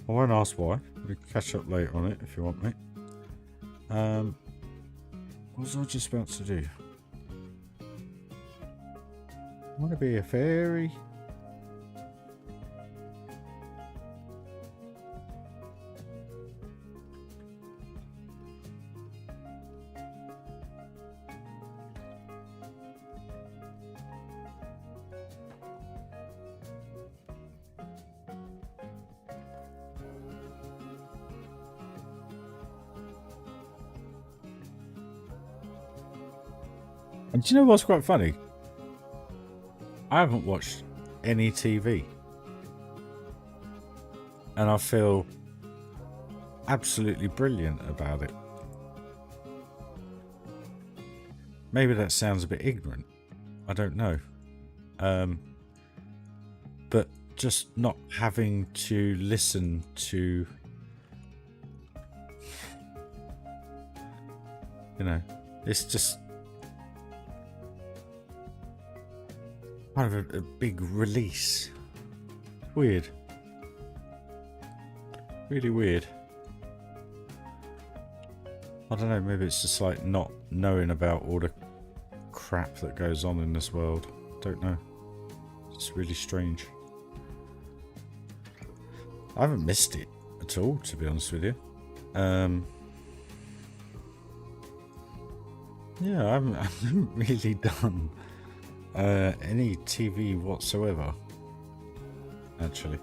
I won't ask why. We'll catch up later on it if you want, mate. What was I just about to do? I want to be a fairy. And do you know what's quite funny? I haven't watched any TV. And I feel absolutely brilliant about it. Maybe that sounds a bit ignorant. I don't know. But just not having to listen to, you know, it's just kind of a big release. Weird. Really weird. I don't know, maybe it's just like not knowing about all the crap that goes on in this world. Don't know. It's really strange. I haven't missed it at all, to be honest with you. Yeah, I haven't really done any TV whatsoever, actually.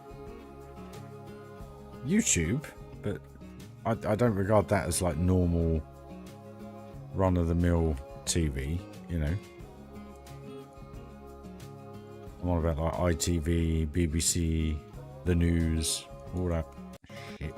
YouTube, but I don't regard that as like normal run-of-the-mill TV, you know. I'm on about like ITV, BBC, the news, all that shit.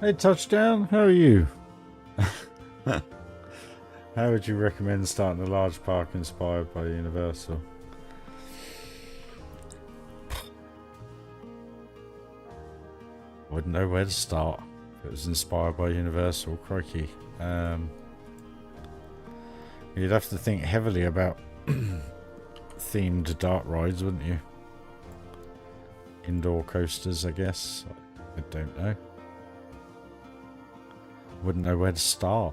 Hey, Touchdown, how are you? How would you recommend starting a large park inspired by Universal? Wouldn't know where to start. If it was inspired by Universal, crikey. You'd have to think heavily about themed dart rides, wouldn't you? Indoor coasters, I guess. I don't know. Wouldn't know where to start,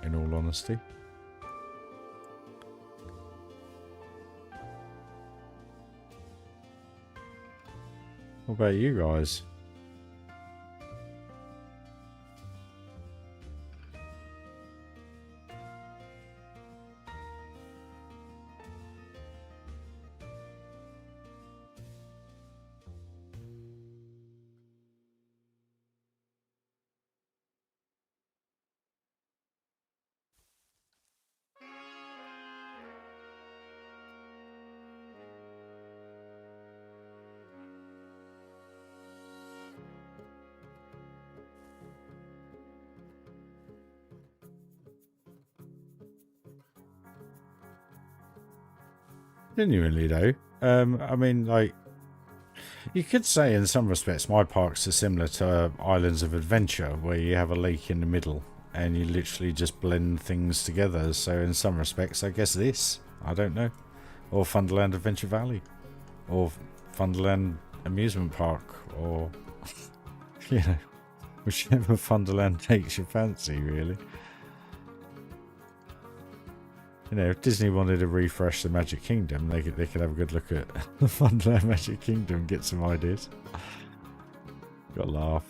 in all honesty. What about you guys? Genuinely though, I mean, like, you could say in some respects my parks are similar to Islands of Adventure, where you have a lake in the middle and you literally just blend things together. So in some respects, I guess this, I don't know, or Funderland Adventure Valley, or Funderland Amusement Park, or you know, whichever Funderland takes your fancy, really. You know, if Disney wanted to refresh the Magic Kingdom, they could have a good look at the Funland Magic Kingdom, get some ideas. Got a laugh.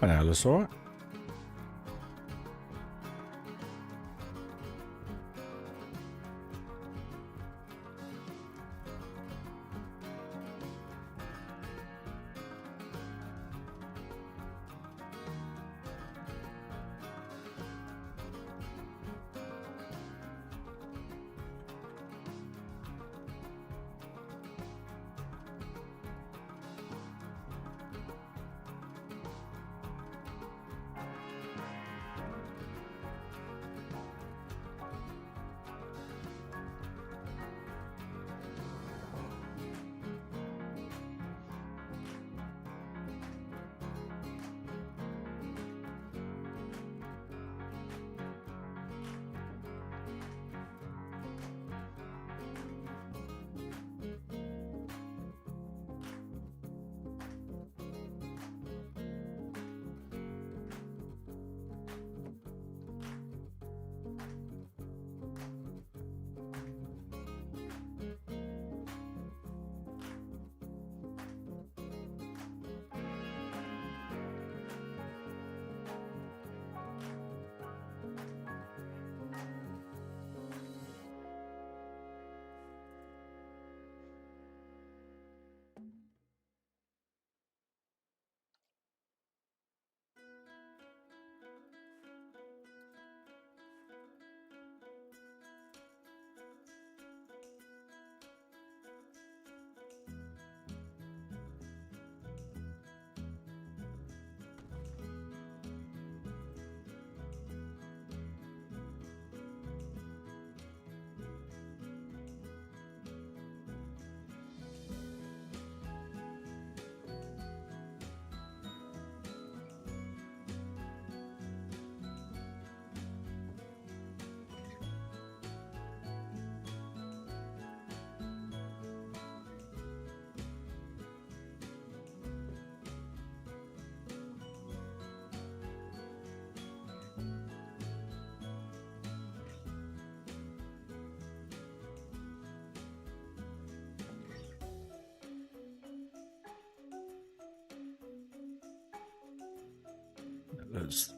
I know, that's alright. That's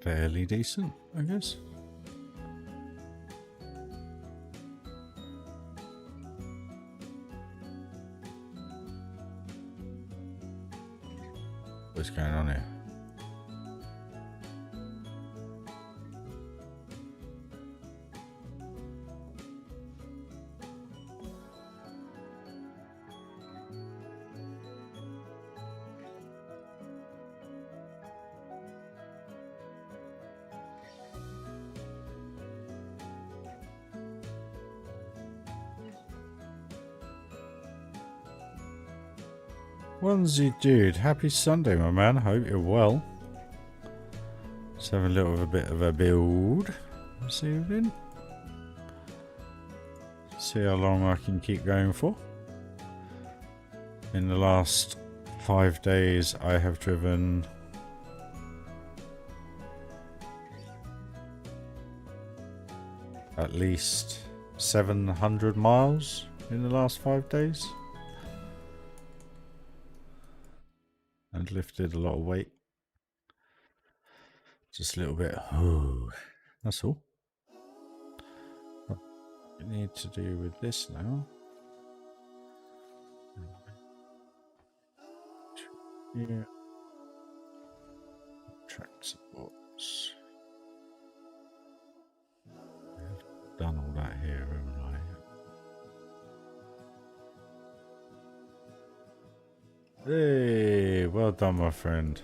fairly decent, I guess. What's going on here? Onesie dude, happy Sunday, my man. Hope you're well. Let's have a little bit of a build this evening. See how long I can keep going for. In the last 5 days, I have driven at least 700 miles in the last 5 days. And lifted a lot of weight. Just a little bit. Oh, that's all. What we need to do with this now. Yeah. Track supports. I've done all that here, haven't I? Hey, well done, my friend.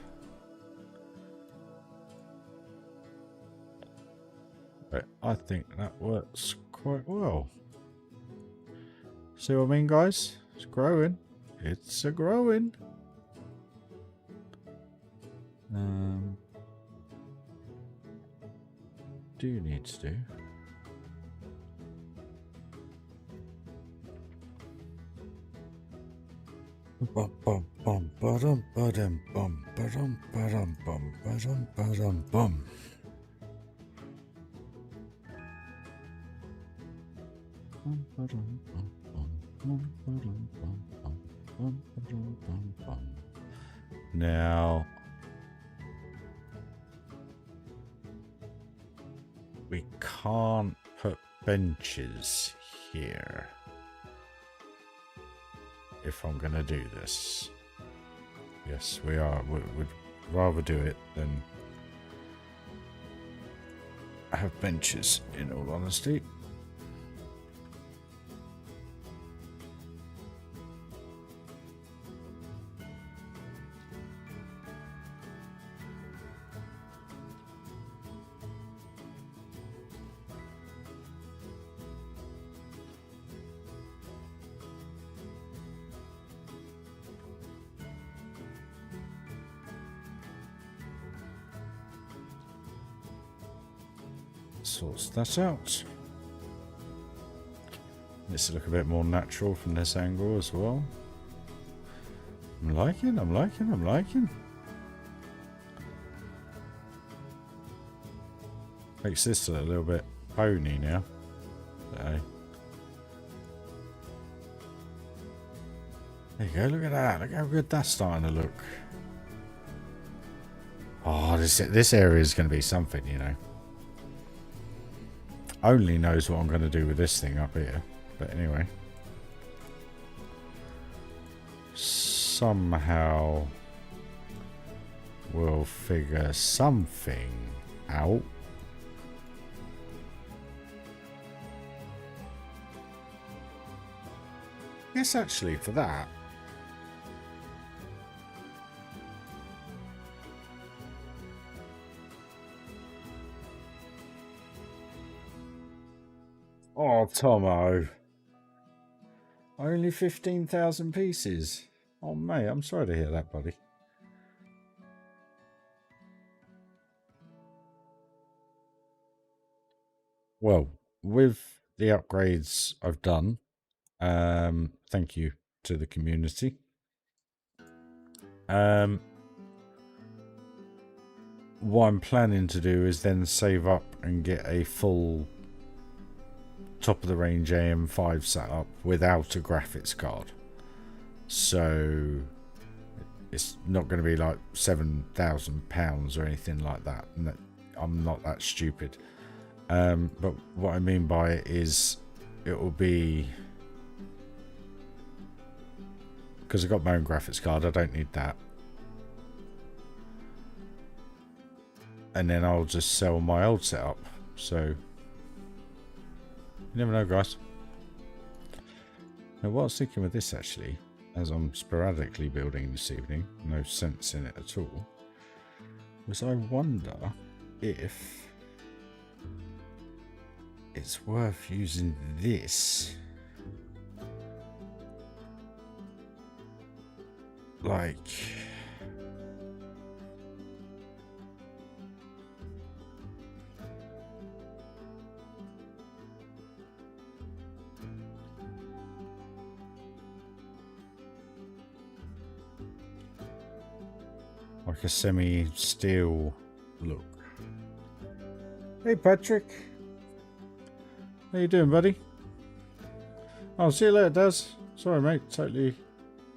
But I think that works quite well. See what I mean, guys? It's growing. It's a growing. Do you need to do? Bum bum bum ba-dum ba-dum bum ba-dum ba-dum bum ba-dum ba-dum bum. Now we can't put benches here if I'm gonna do this. Yes, we are. We'd rather do it than have benches, in all honesty. Sorts that out. This will look a bit more natural from this angle as well. I'm liking. Makes this a little bit pony now. So. There you go, look at that. Look how good that's starting to look. Oh, this area is going to be something, you know. Only knows what I'm going to do with this thing up here. But anyway. Somehow we'll figure something out. Yes, actually, for that. Oh, Tomo. Only 15,000 pieces. Oh, mate, I'm sorry to hear that, buddy. Well, with the upgrades I've done, thank you to the community. What I'm planning to do is then save up and get a full top of the range AM5 setup without a graphics card. So It's not going to be like £7,000 or anything like that. I'm not that stupid. But what I mean by it is it will be, because I've got my own graphics card, I don't need that. And then I'll just sell my old setup. So you never know, guys. Now what I was thinking with this, actually, as I'm sporadically building this evening, no sense in it at all, was I wonder if it's worth using this, like, a semi-steel look. Hey Patrick, how you doing, buddy? Oh, see you later, Daz. Sorry, mate, totally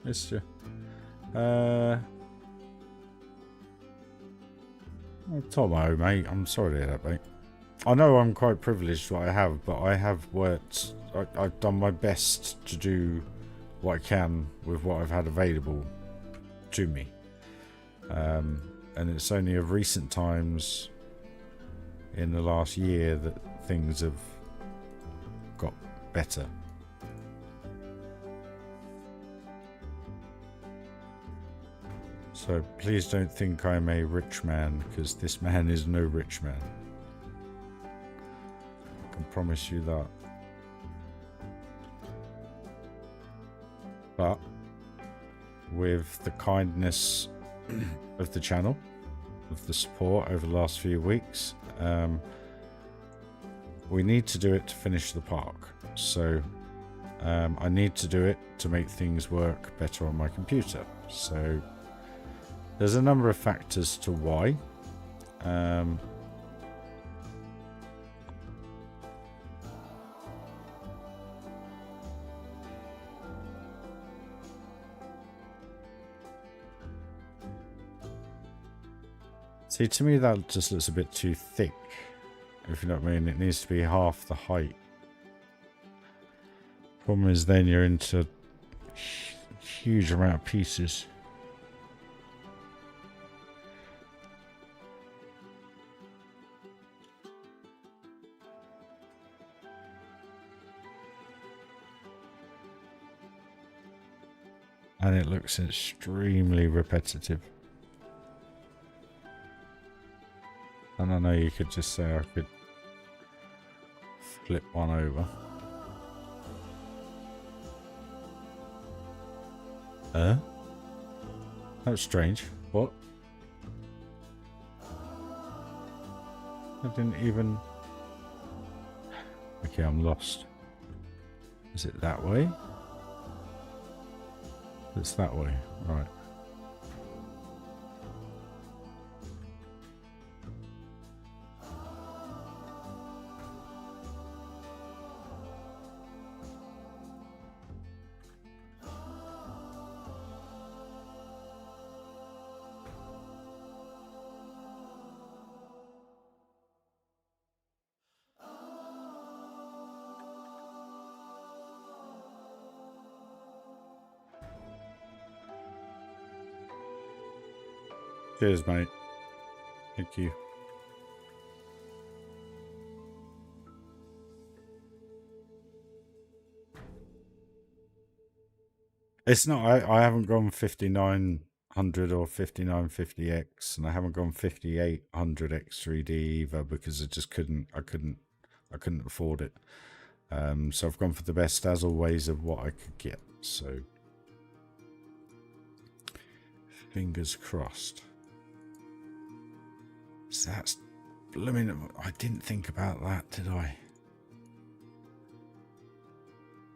missed you. Tomo, mate, I'm sorry to hear that, mate. I know I'm quite privileged what I have, but I have worked. I've done my best to do what I can with what I've had available to me. And it's only of recent times in the last year that things have got better. So please don't think I'm a rich man, because this man is no rich man. I can promise you that. But with the kindness of the channel, of the support over the last few weeks, we need to do it to finish the park. So I need to do it to make things work better on my computer. So there's a number of factors to why. See, to me that just looks a bit too thick, if you know what I mean. It needs to be half the height. Problem is then you're into huge amount of pieces. And it looks extremely repetitive. And I know you could just say I could flip one over. That was strange. What? I didn't even... Okay, I'm lost. Is it that way? It's that way, right. Cheers, mate. Thank you. It's not, I haven't gone 5900 or 5950X, and I haven't gone 5800X3D either, because I just couldn't afford it. So I've gone for the best, as always, of what I could get. So fingers crossed. So that's blooming. I didn't think about that, did I?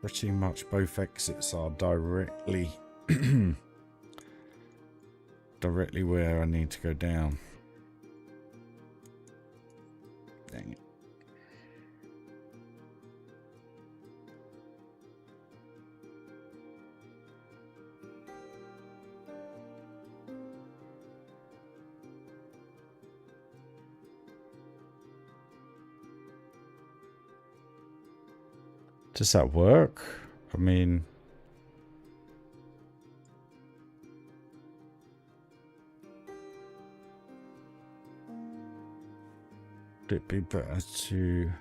Pretty much both exits are directly directly where I need to go down. Dang it. Does that work? I mean... would it be better to...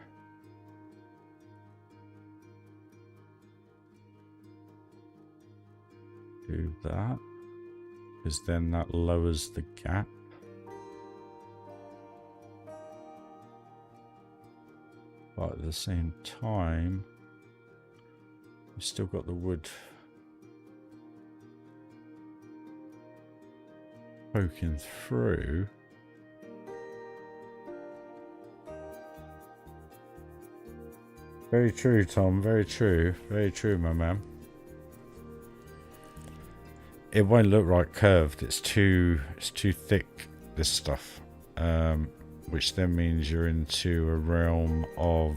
do that? Because then that lowers the gap. But at the same time, we've still got the wood poking through. Very true, Tom. Very true. Very true, my man. It won't look right curved. It's too thick, this stuff. Which then means you're into a realm of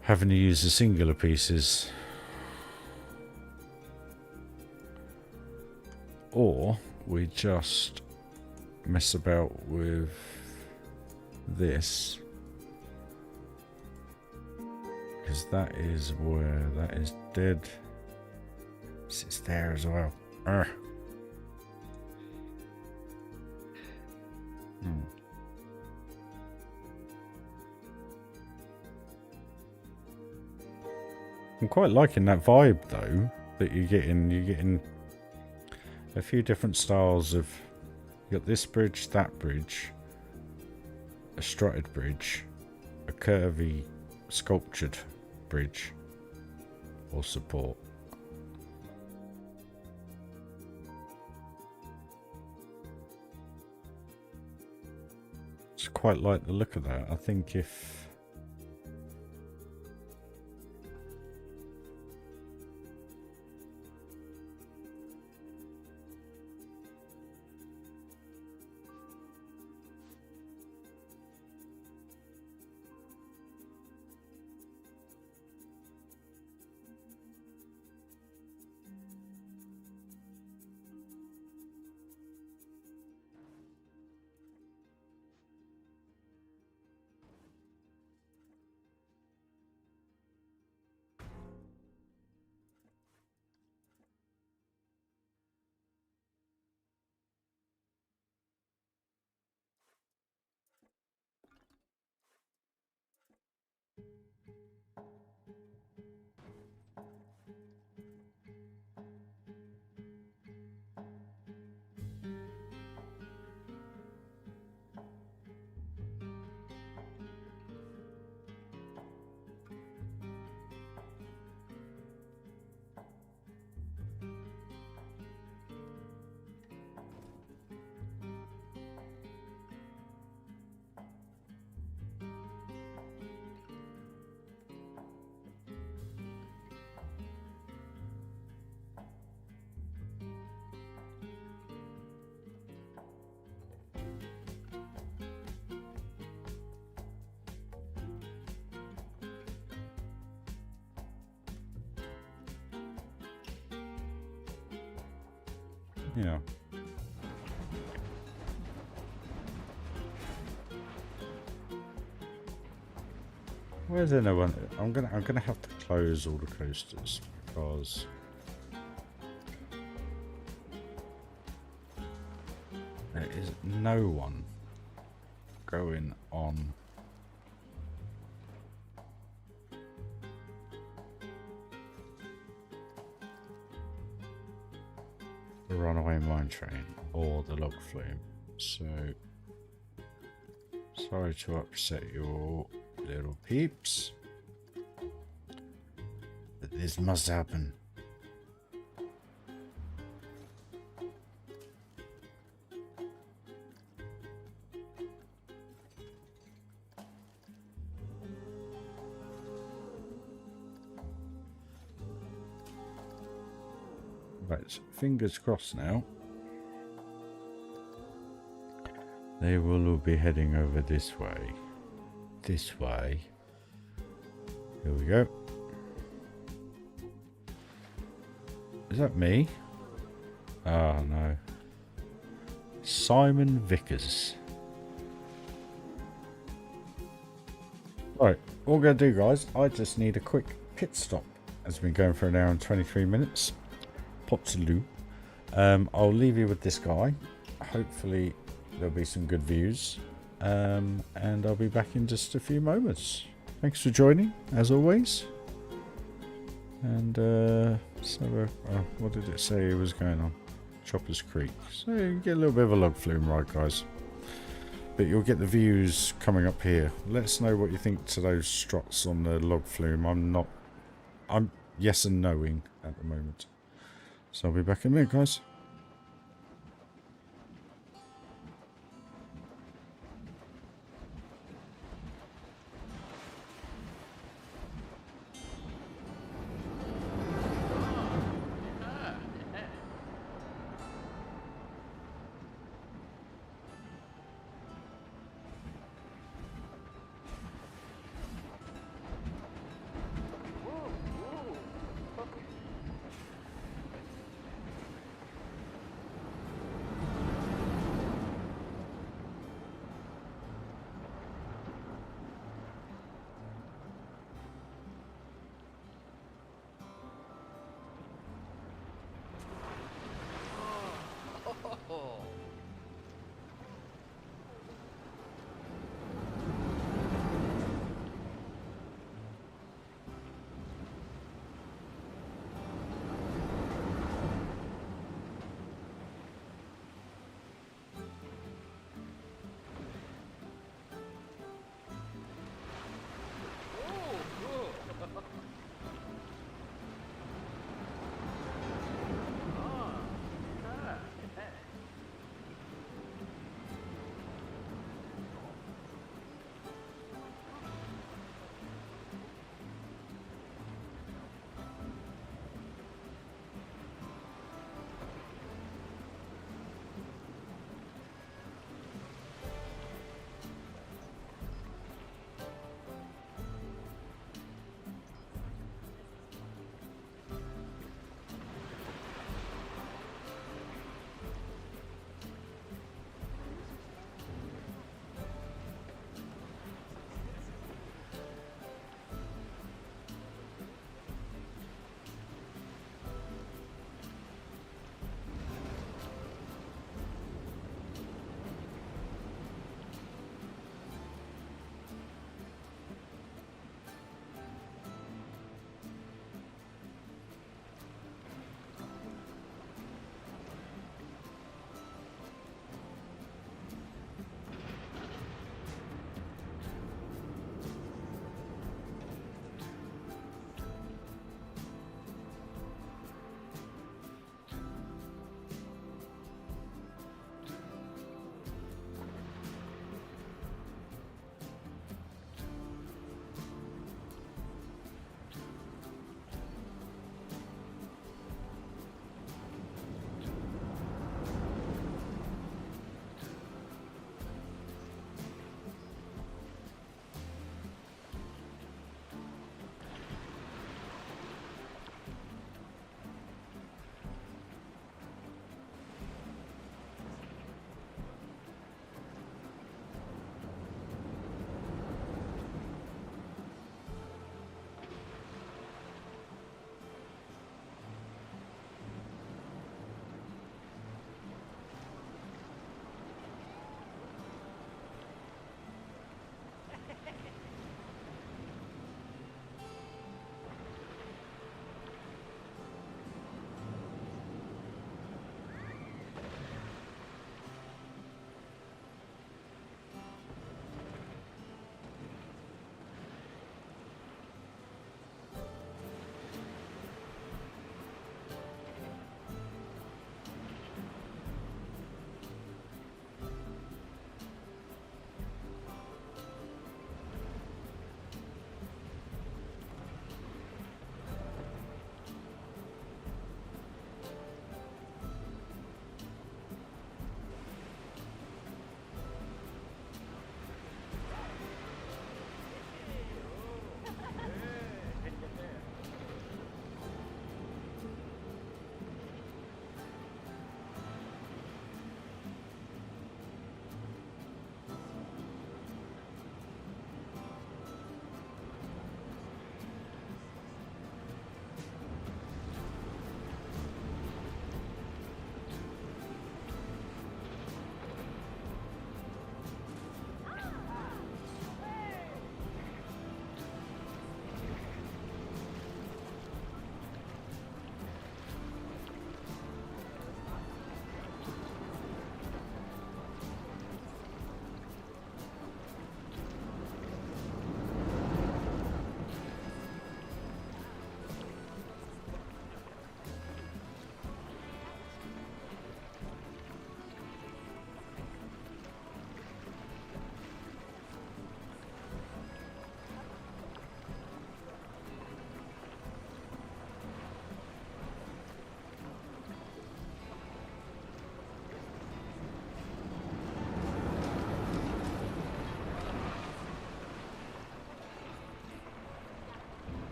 having to use the singular pieces. Or we just mess about with this. Because that is where that is dead. It's there as well. I'm quite liking that vibe though that you're getting. You're getting a few different styles of. You got this bridge, that bridge, a strutted bridge, a curvy, sculptured bridge, or support. Just quite like the look of that. I think if yeah. Where's anyone? I'm gonna have to close all the coasters because there is no one going on the runaway mine train or the log flume. So sorry to upset your little peeps, but this must happen. Right, so fingers crossed now. They will all be heading over this way. This way. Here we go. Is that me? Oh no. Simon Vickers. Right, all I'm going to do, guys, I just need a quick pit stop. It's been going for an hour and 23 minutes. Pop to loo. I'll leave you with this guy. Hopefully there'll be some good views. And I'll be back in just a few moments. Thanks for joining, as always. And what did it say was going on? Choppers Creek. So you get a little bit of a log flume ride, guys. But you'll get the views coming up here. Let us know what you think to those struts on the log flume. I'm yes and knowing at the moment. So I'll be back in a minute, guys.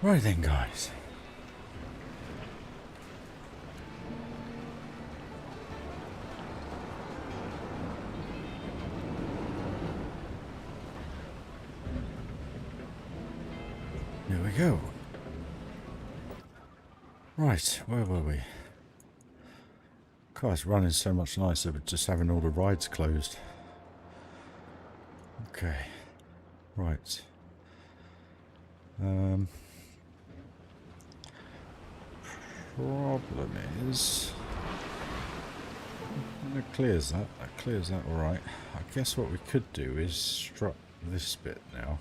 Right then, guys. There we go. Right, where were we? God, it's running so much nicer with just having all the rides closed. Okay. Right. Problem is... That clears that. That clears that alright. I guess what we could do is strut this bit now.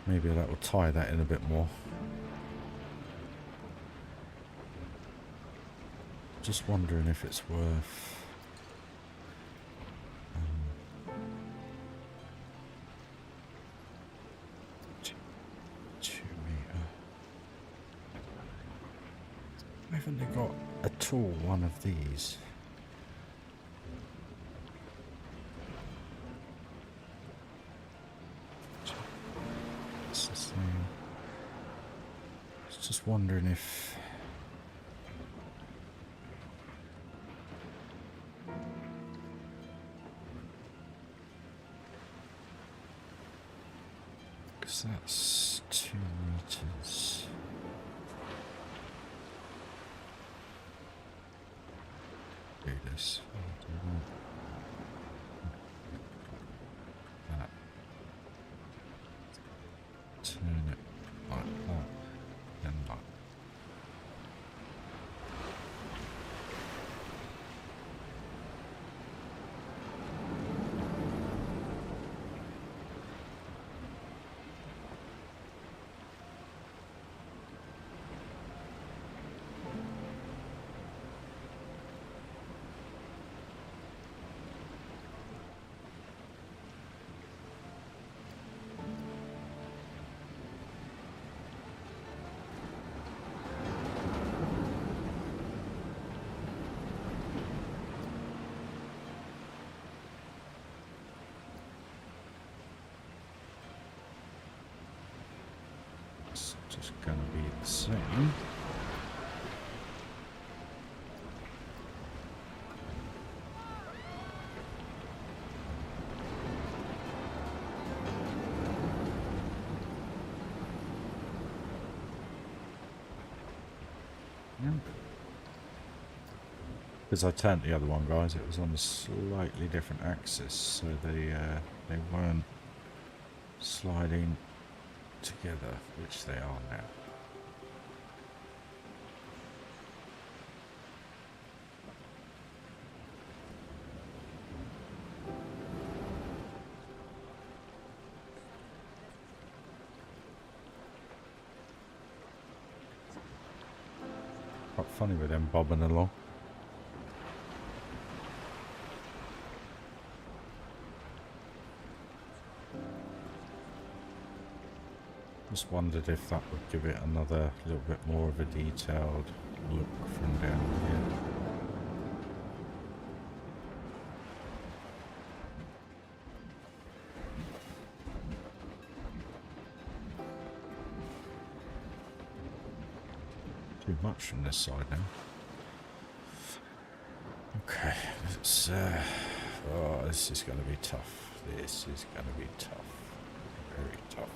Maybe that will tie that in a bit more. Just wondering if it's worth... 2 meter. Why haven't they got at all one of these? It's the same. I was just wondering if... Because that's 2 meters. Do this. I'll do that. Turn it like that and that. It's just gonna be the same. Because I turned the other one, guys, it was on a slightly different axis, so they weren't sliding together, which they are now. Quite funny with them bobbing along. Just wondered if that would give it another little bit more of a detailed look from down here. Too much from this side now. Okay, let's oh, this is going to be tough. This is going to be tough. Very tough.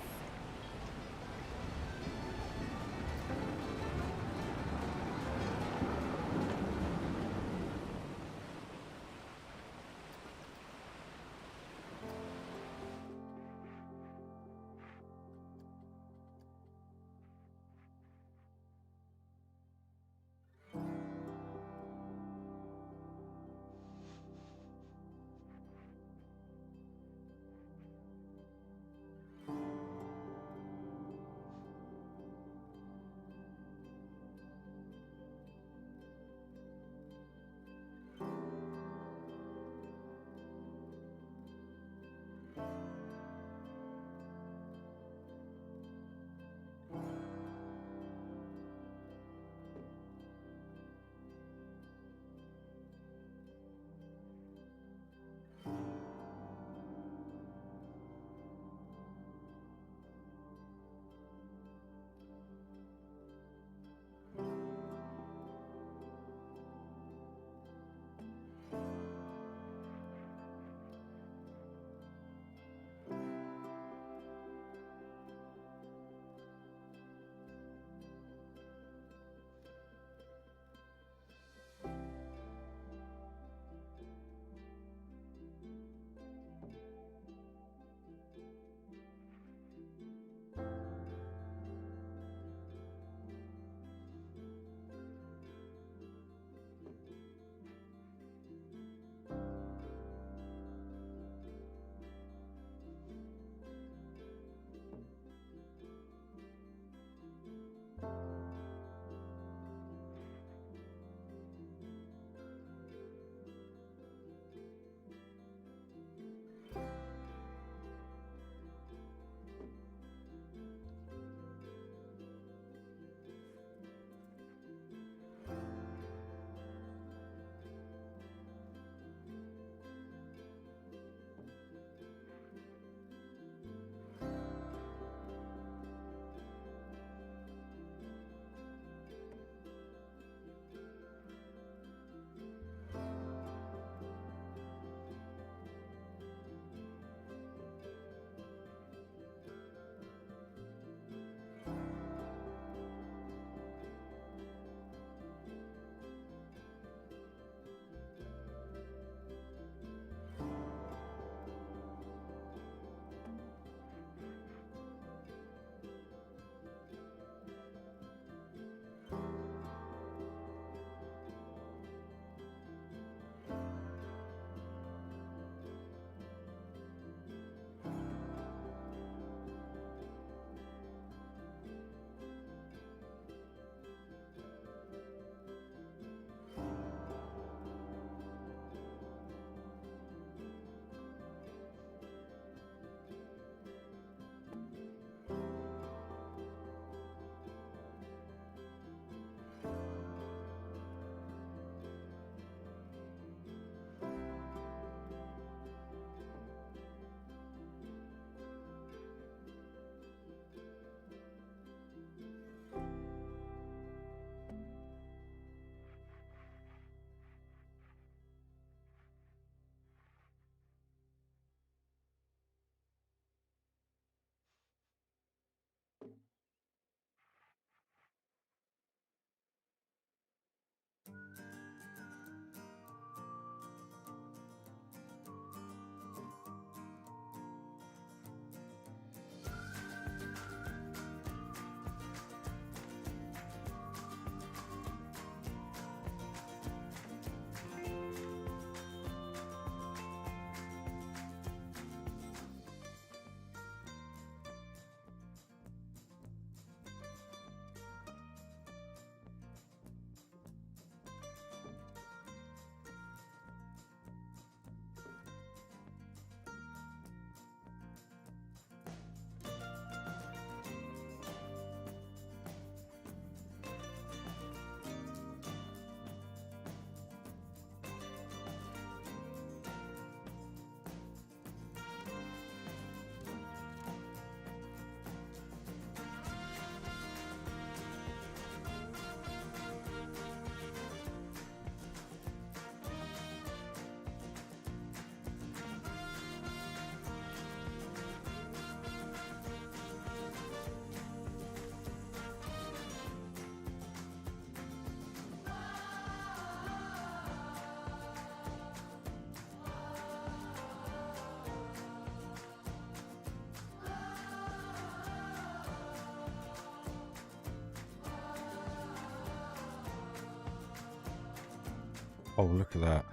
Oh, look at that.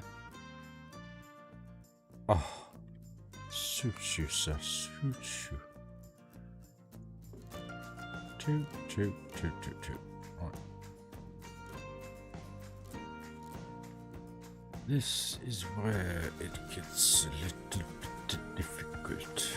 Oh, suits you, sir. Suits you. Toot, toot, toot, toot, toot. Right. This is where it gets a little bit difficult.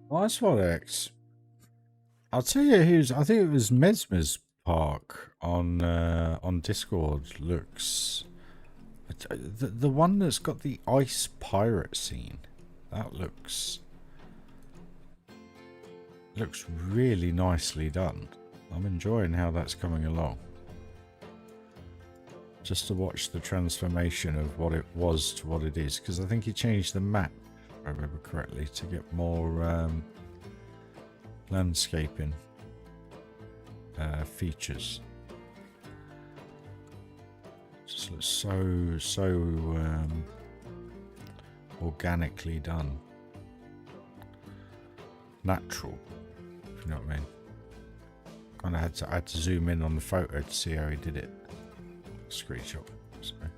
Nice one, X. I'll tell you who's. I think it was Mesmer's Park on Discord. Looks the one that's got the ice pirate scene. That looks really nicely done. I'm enjoying how that's coming along. Just to watch the transformation of what it was to what it is, because I think he changed the map, if I remember correctly, to get more landscaping features. Just looks so organically done, natural, if you know what I mean. Kind of had to zoom in on the photo to see how he did it. Screenshot. Sorry.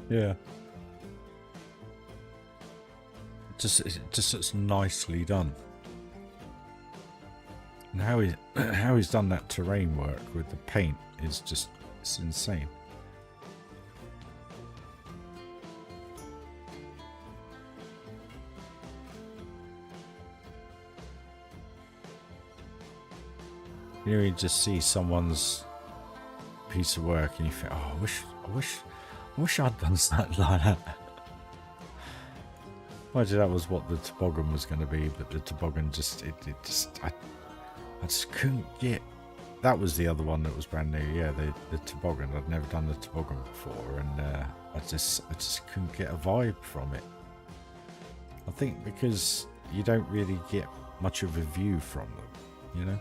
Yeah. It just looks nicely done. And how he's done that terrain work with the paint is just, it's insane. You know, you just see someone's piece of work and you think, oh, I wish I'd done something like that. Imagine that was what the toboggan was going to be, but the toboggan just, I just couldn't get. That was the other one that was brand new. Yeah, the toboggan. I'd never done the toboggan before, and I just couldn't get a vibe from it. I think because you don't really get much of a view from them, you know.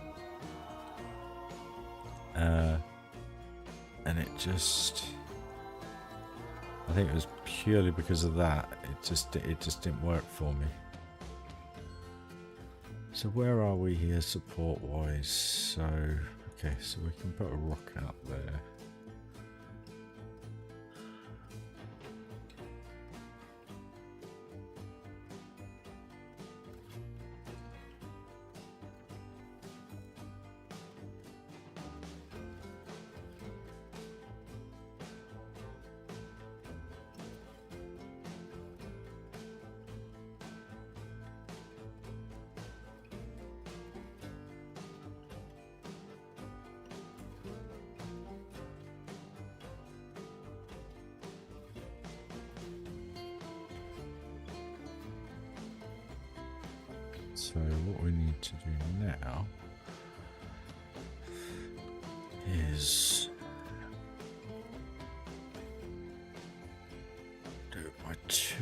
And it just. I think it was purely because of that. It just didn't work for me. So where are we here support wise? So okay, so we can put a rock out there. So what we need to do now is do it by 2.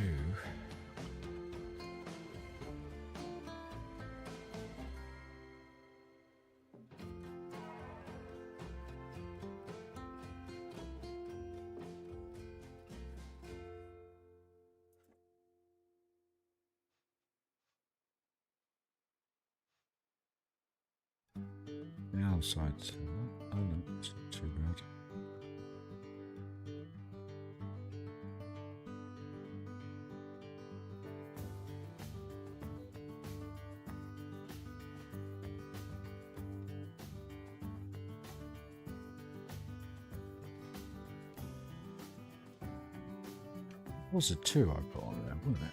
The outside's oh no, it's not too bad. It was a 2 I put on there, wasn't it?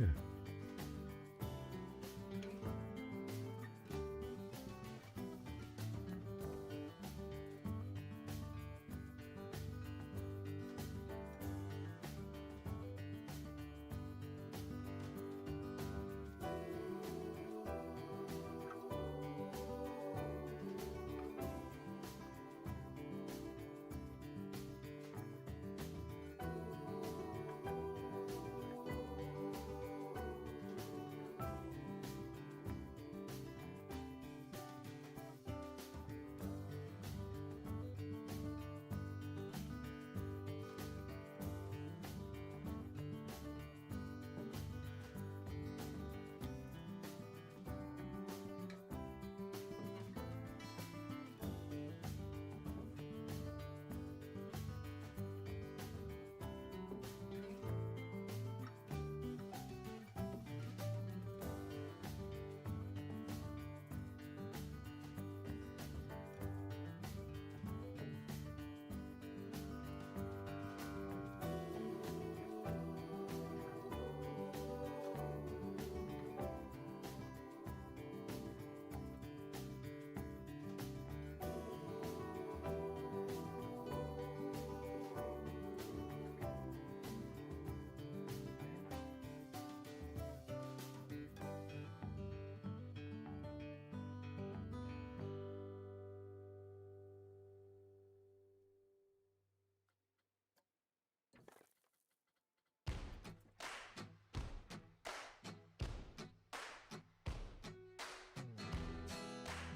Yeah.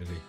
Really?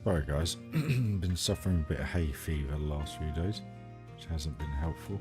Sorry guys, been suffering a bit of hay fever the last few days, which hasn't been helpful.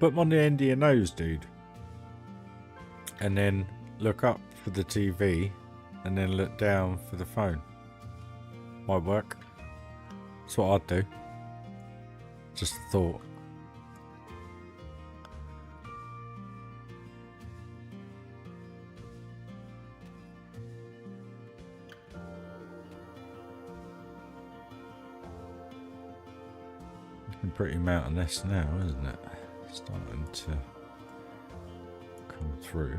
Put them on the end of your nose, dude. And then look up for the TV and then look down for the phone. Might work. That's what I'd do. Just a thought. Looking pretty mountainous now, isn't it? Starting to come through.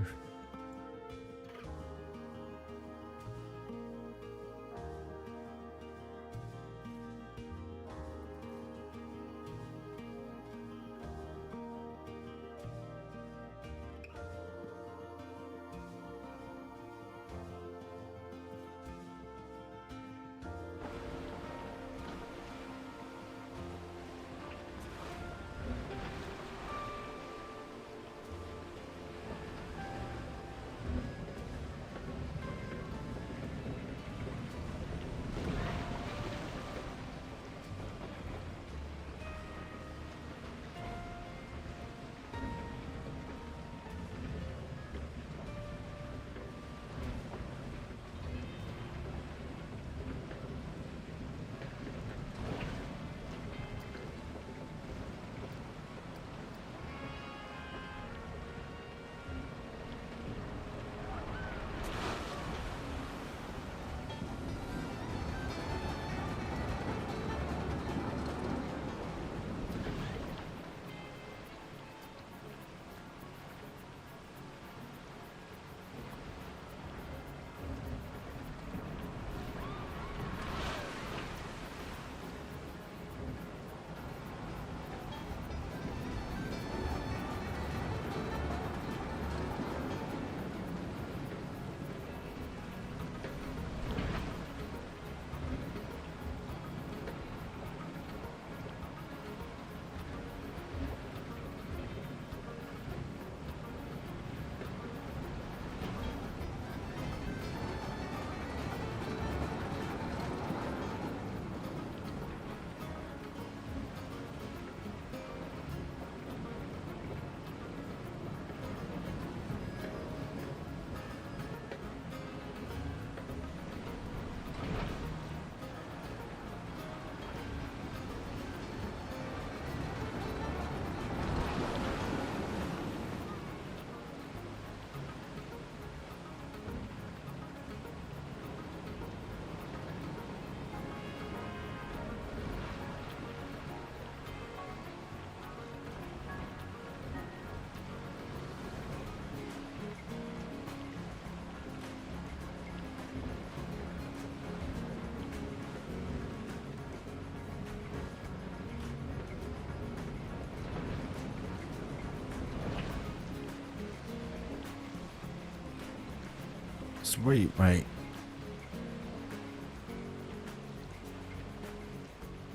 Sweet, mate.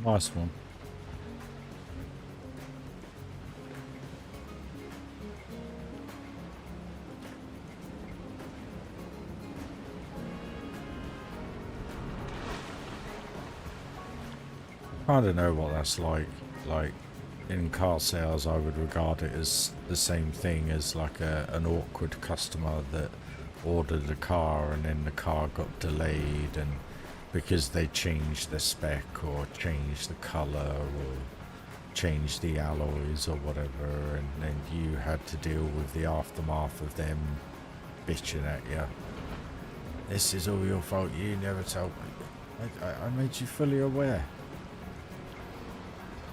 Nice one. kind of know what that's like. Like, in car sales, I would regard it as the same thing as like an awkward customer that ordered a car and then the car got delayed, and because they changed the spec or changed the color or changed the alloys or whatever, and then you had to deal with the aftermath of them bitching at you. This is all your fault, you never told me. I made you fully aware.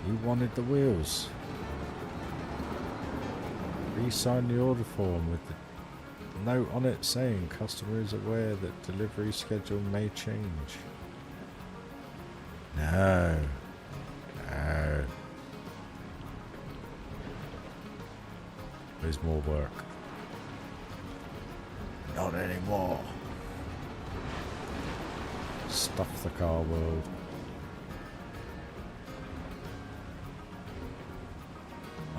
You wanted the wheels. Re-sign the order form with the note on it saying customer is aware that delivery schedule may change. No. No. There's more work. Not anymore. Stuff the car world.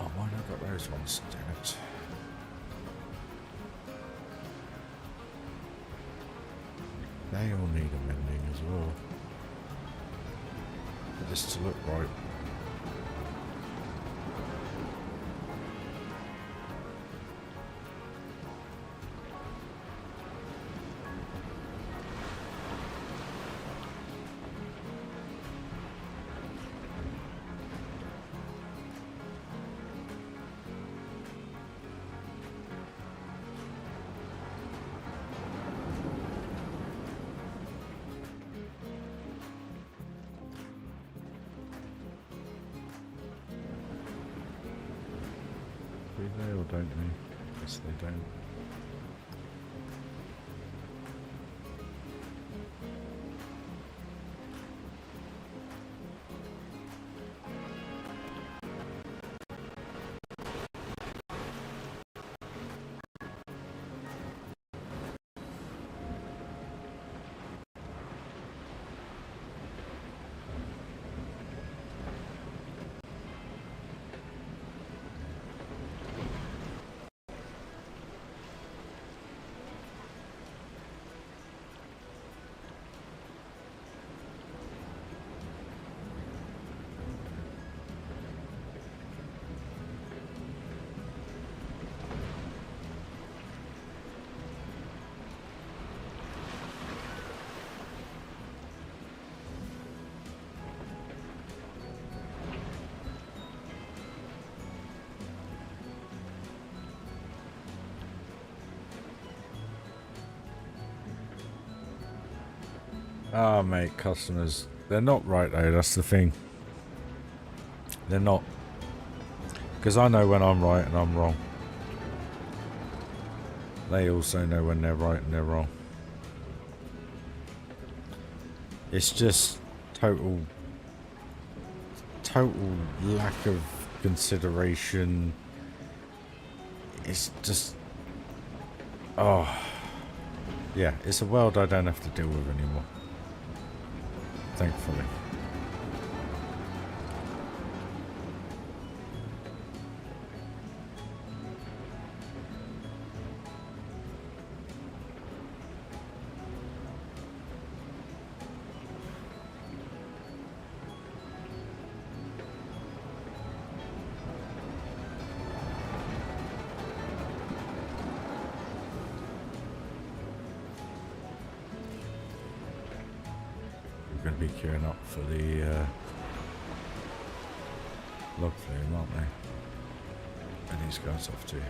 Oh, why not got those ones? Damn it. They all need amending as well. For this to look right. They or don't they? Yes, they don't. Ah, mate, customers. They're not right, though. That's the thing. They're not. Because I know when I'm right and I'm wrong. They also know when they're right and they're wrong. It's just total lack of consideration. It's just... Oh. Yeah, it's a world I don't have to deal with anymore. Thankfully. Going to be queuing up for the log flume, aren't they? And these guys off too.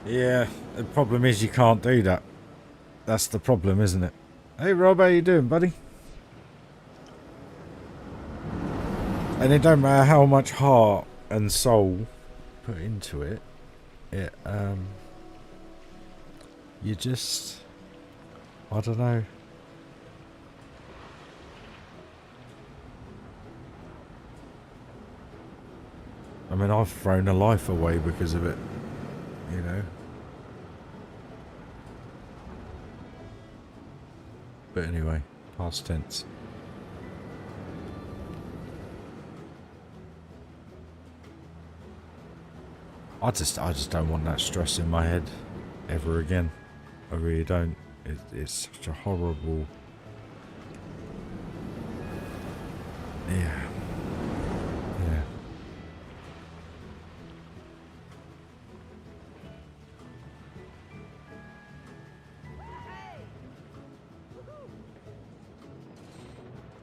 Yeah, the problem is you can't do that. That's the problem, isn't it? Hey Rob, how you doing, buddy? And it don't matter how much heart and soul put into it, you just, I don't know. I mean, I've thrown a life away because of it, you know. But anyway, past tense. I just don't want that stress in my head ever again. I really don't. It's such a horrible. Yeah. Yeah.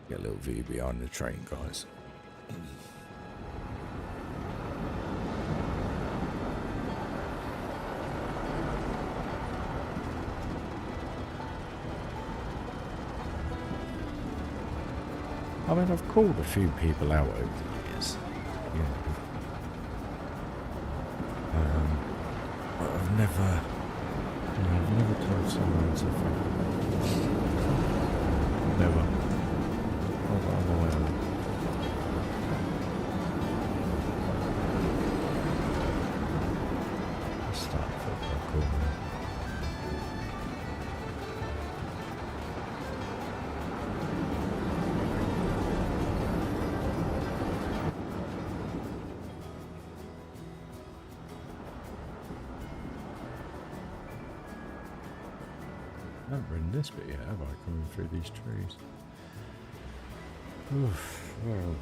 Get a little view behind the train, guys. I mean, I've called a few people out over the years, you know, but I've never told someone to never. Not that I'm aware of. Let's start football corner. I haven't ridden this bit yet, have I? Coming through these trees. Oof, where are we?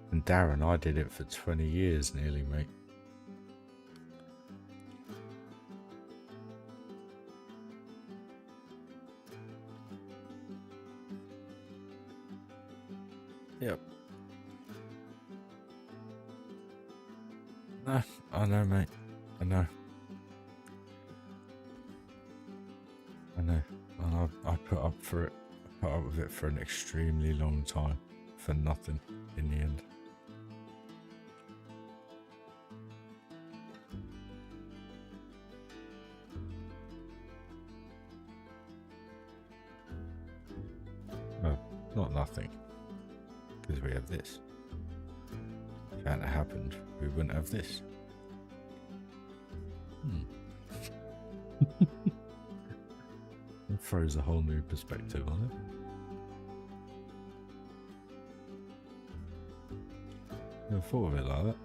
And Darren, I did it for 20 years nearly, mate. Yep. No, I know, mate. I know. I know. And I put up for it. I put up with it for an extremely long time. For nothing in the end. Well, not nothing. Because we have this. If that hadn't happened, we wouldn't have this. It throws a whole new perspective on it. Never thought of it like that.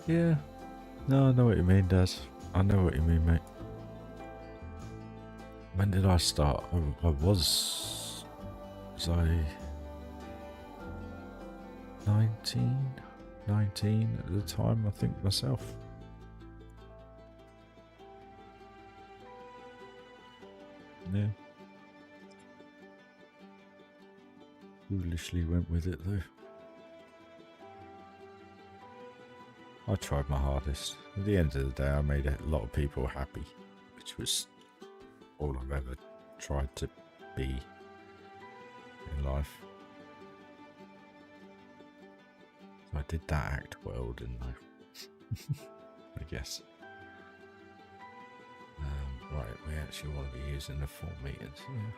Yeah. No, I know what you mean, Dad. I know what you mean, mate. When did I start? Was I 19? 19 at the time, I think, myself. Yeah. Foolishly went with it, though. I tried my hardest. At the end of the day, I made a lot of people happy, which was all I've ever tried to be in life. So I did that act well, didn't I? I guess. Right, we actually want to be using the 4 meters. Yeah.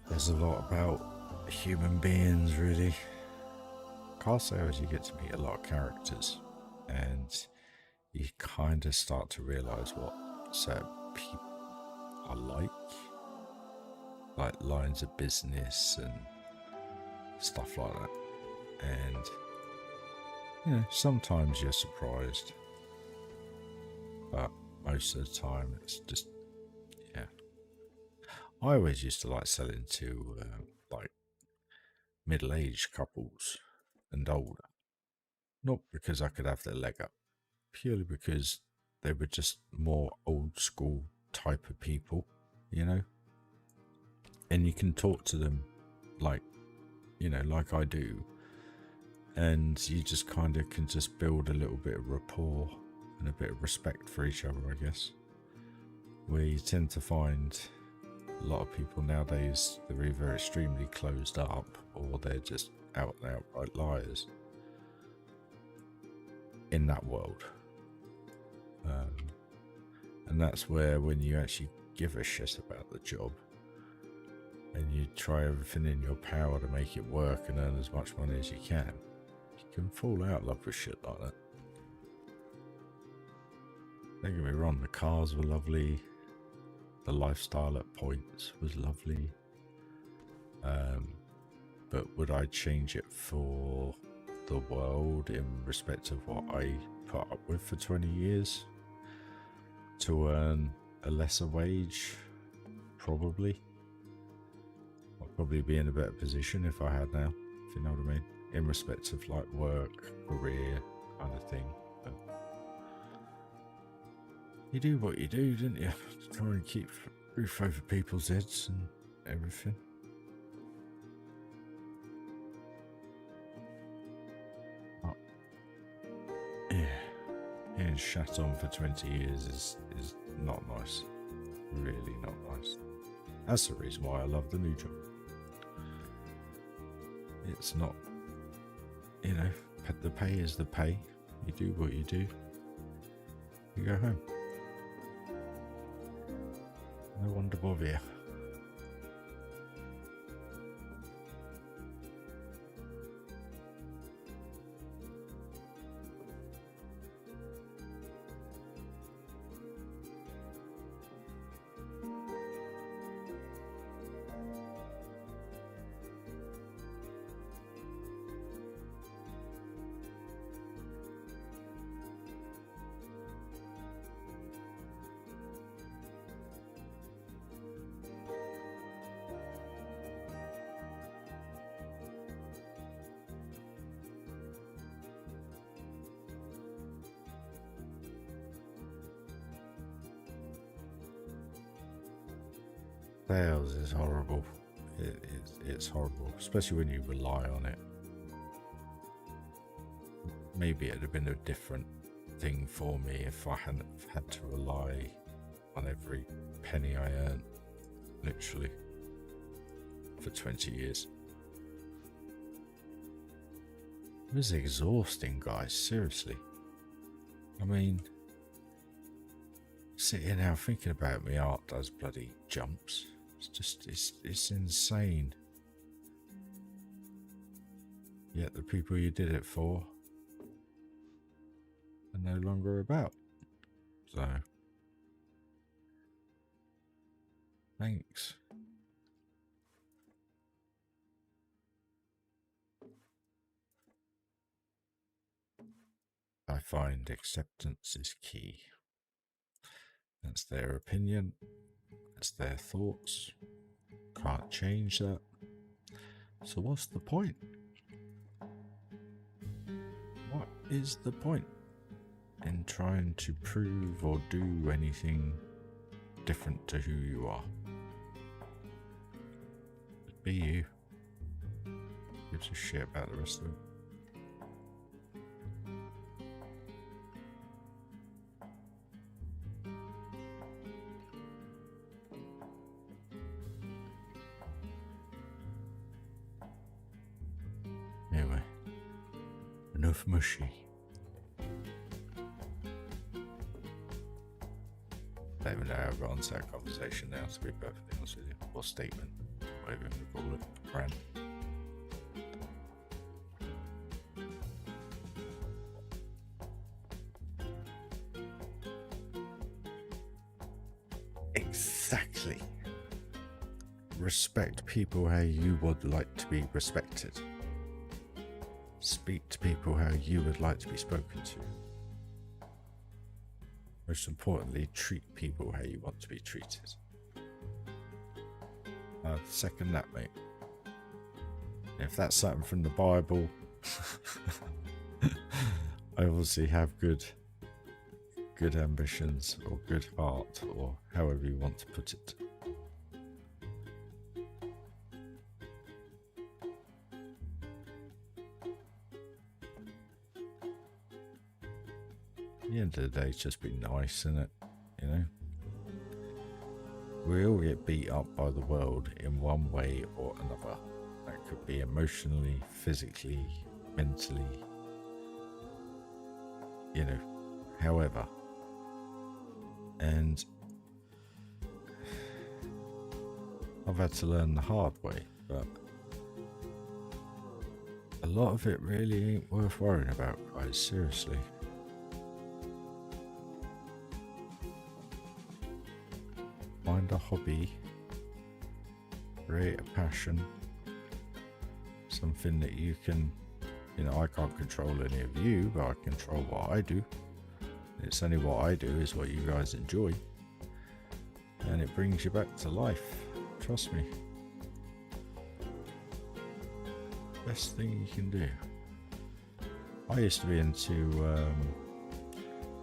There's a lot about human beings, really. Car sales, you get to meet a lot of characters, and you kind of start to realise what certain people are like lines of business and stuff like that. And you know, sometimes you're surprised, but most of the time it's just, yeah. I always used to like selling to like middle-aged couples and older, not because I could have their leg up, purely because they were just more old school type of people, you know, and you can talk to them like, you know, like I do, and you just kind of can just build a little bit of rapport and a bit of respect for each other, I guess, where you tend to find a lot of people nowadays, they're either extremely closed up or they're just out and outright liars in that world. And that's where, when you actually give a shit about the job and you try everything in your power to make it work and earn as much money as you can fall out of love with shit like that. Don't get me wrong, the cars were lovely, the lifestyle at points was lovely, but would I change it for the world in respect of what I put up with for 20 years to earn a lesser wage? Probably. I'd probably be in a better position if I had now, if you know what I mean, in respect of like work, career kind of thing. But you do what you do, didn't you, to try and keep roof over people's heads and everything. But yeah, getting shat on for 20 years is not nice. Really not nice. That's the reason why I love the new job. It's not, you know, the pay is the pay. You do what you do, you go home. No one to bother you. Sales is horrible. It's horrible, especially when you rely on it. Maybe it'd have been a different thing for me if I hadn't had to rely on every penny I earned, literally, for 20 years. It was exhausting, guys, seriously. I mean, sitting now thinking about me art does bloody jumps. It's just, it's insane. Yet the people you did it for are no longer about. So, thanks. I find acceptance is key. That's their opinion. That's their thoughts. Can't change that. So what's the point? What is the point in trying to prove or do anything different to who you are? Just be you. Gives a shit about the rest of them. Anyway, enough mushy. I don't even know how I got onto that conversation now, to be perfectly honest with you. Or statement, whatever you call it, brand. Exactly. Respect people how you would like to be respected. Speak to people how you would like to be spoken to. Most importantly, treat people how you want to be treated. I'd second that, mate. If that's something from the Bible, I obviously have good ambitions or good heart, or however you want to put it. At the end of the day, it's just be nice, isn't it? You know? We all get beat up by the world in one way or another. That could be emotionally, physically, mentally, you know, however. And I've had to learn the hard way, but a lot of it really ain't worth worrying about, guys, seriously. Find a hobby, create a passion, something that you can, you know, I can't control any of you, but I control what I do. It's only what I do is what you guys enjoy, and it brings you back to life, trust me. Best thing you can do. I used to be into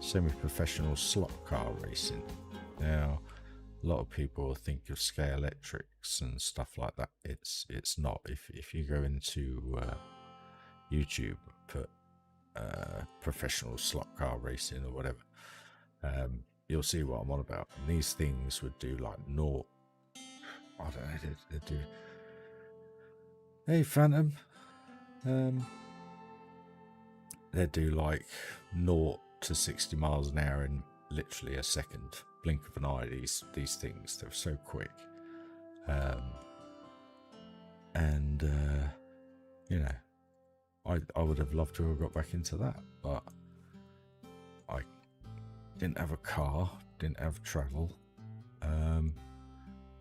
semi-professional slot car racing. Now, a lot of people think of scale electrics and stuff like that. It's not. If you go into YouTube, put professional slot car racing or whatever, you'll see what I'm on about. And these things would do like naught. I don't know. They do. Hey, Phantom. They do like 0 to 60 miles an hour in literally a second. Blink of an eye. These things, they're so quick. You know, I would have loved to have got back into that, but I didn't have a car, didn't have travel, and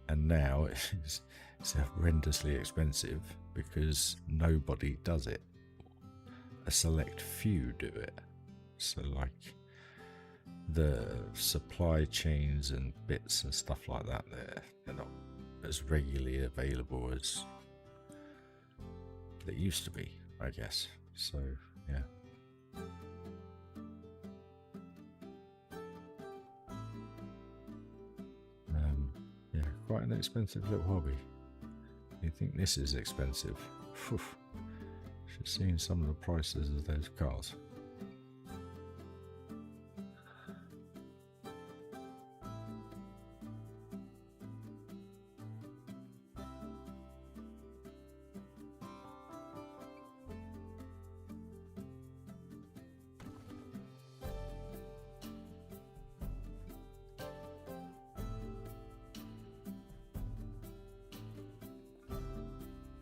now it's horrendously expensive because nobody does it. A select few do it. So like the supply chains and bits and stuff like that, they're not as regularly available as they used to be, I guess. So yeah. Yeah, quite an expensive little hobby. You think this is expensive? Phew. Should have seen some of the prices of those cars.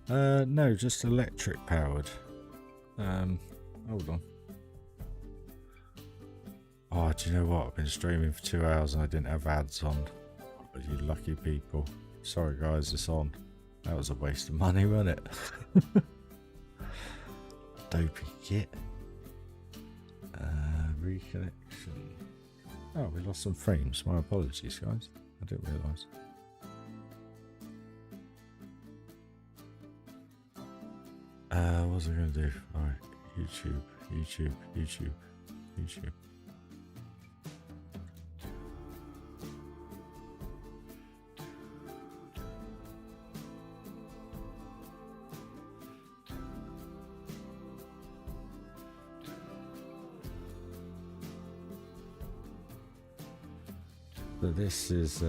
No, just electric powered. Hold on. Oh, do you know what? I've been streaming for 2 hours and I didn't have ads on. Oh, you lucky people. Sorry guys, it's on. That was a waste of money, wasn't it? Dopey kit. Reconnection. Oh, we lost some frames. My apologies, guys. I didn't realise. What was I going to do? Alright, YouTube. But this is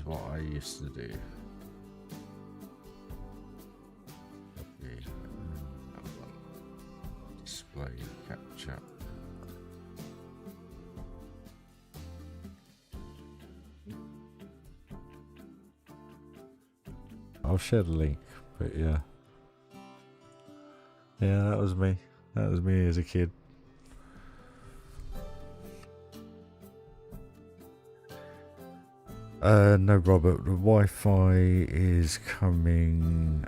what I used to do. Display capture. I'll share the link, but yeah, that was me. That was me as a kid. No, Robert, the Wi-Fi is coming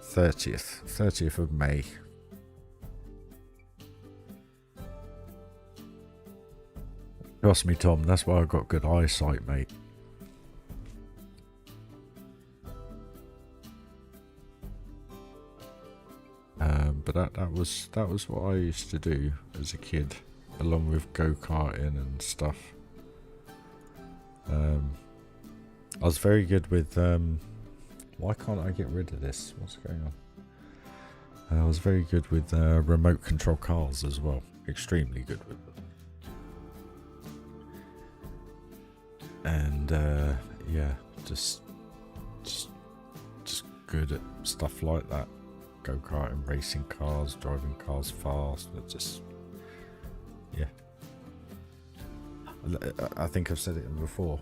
30th of May. Trust me, Tom, that's why I've got good eyesight, mate. But that was what I used to do as a kid, along with go-karting and stuff. I was very good with why can't I get rid of this? What's going on? I was very good with remote control cars as well. Extremely good with them. And yeah, just good at stuff like that. Go-karting, racing cars, driving cars fast, but just yeah. I think I've said it before.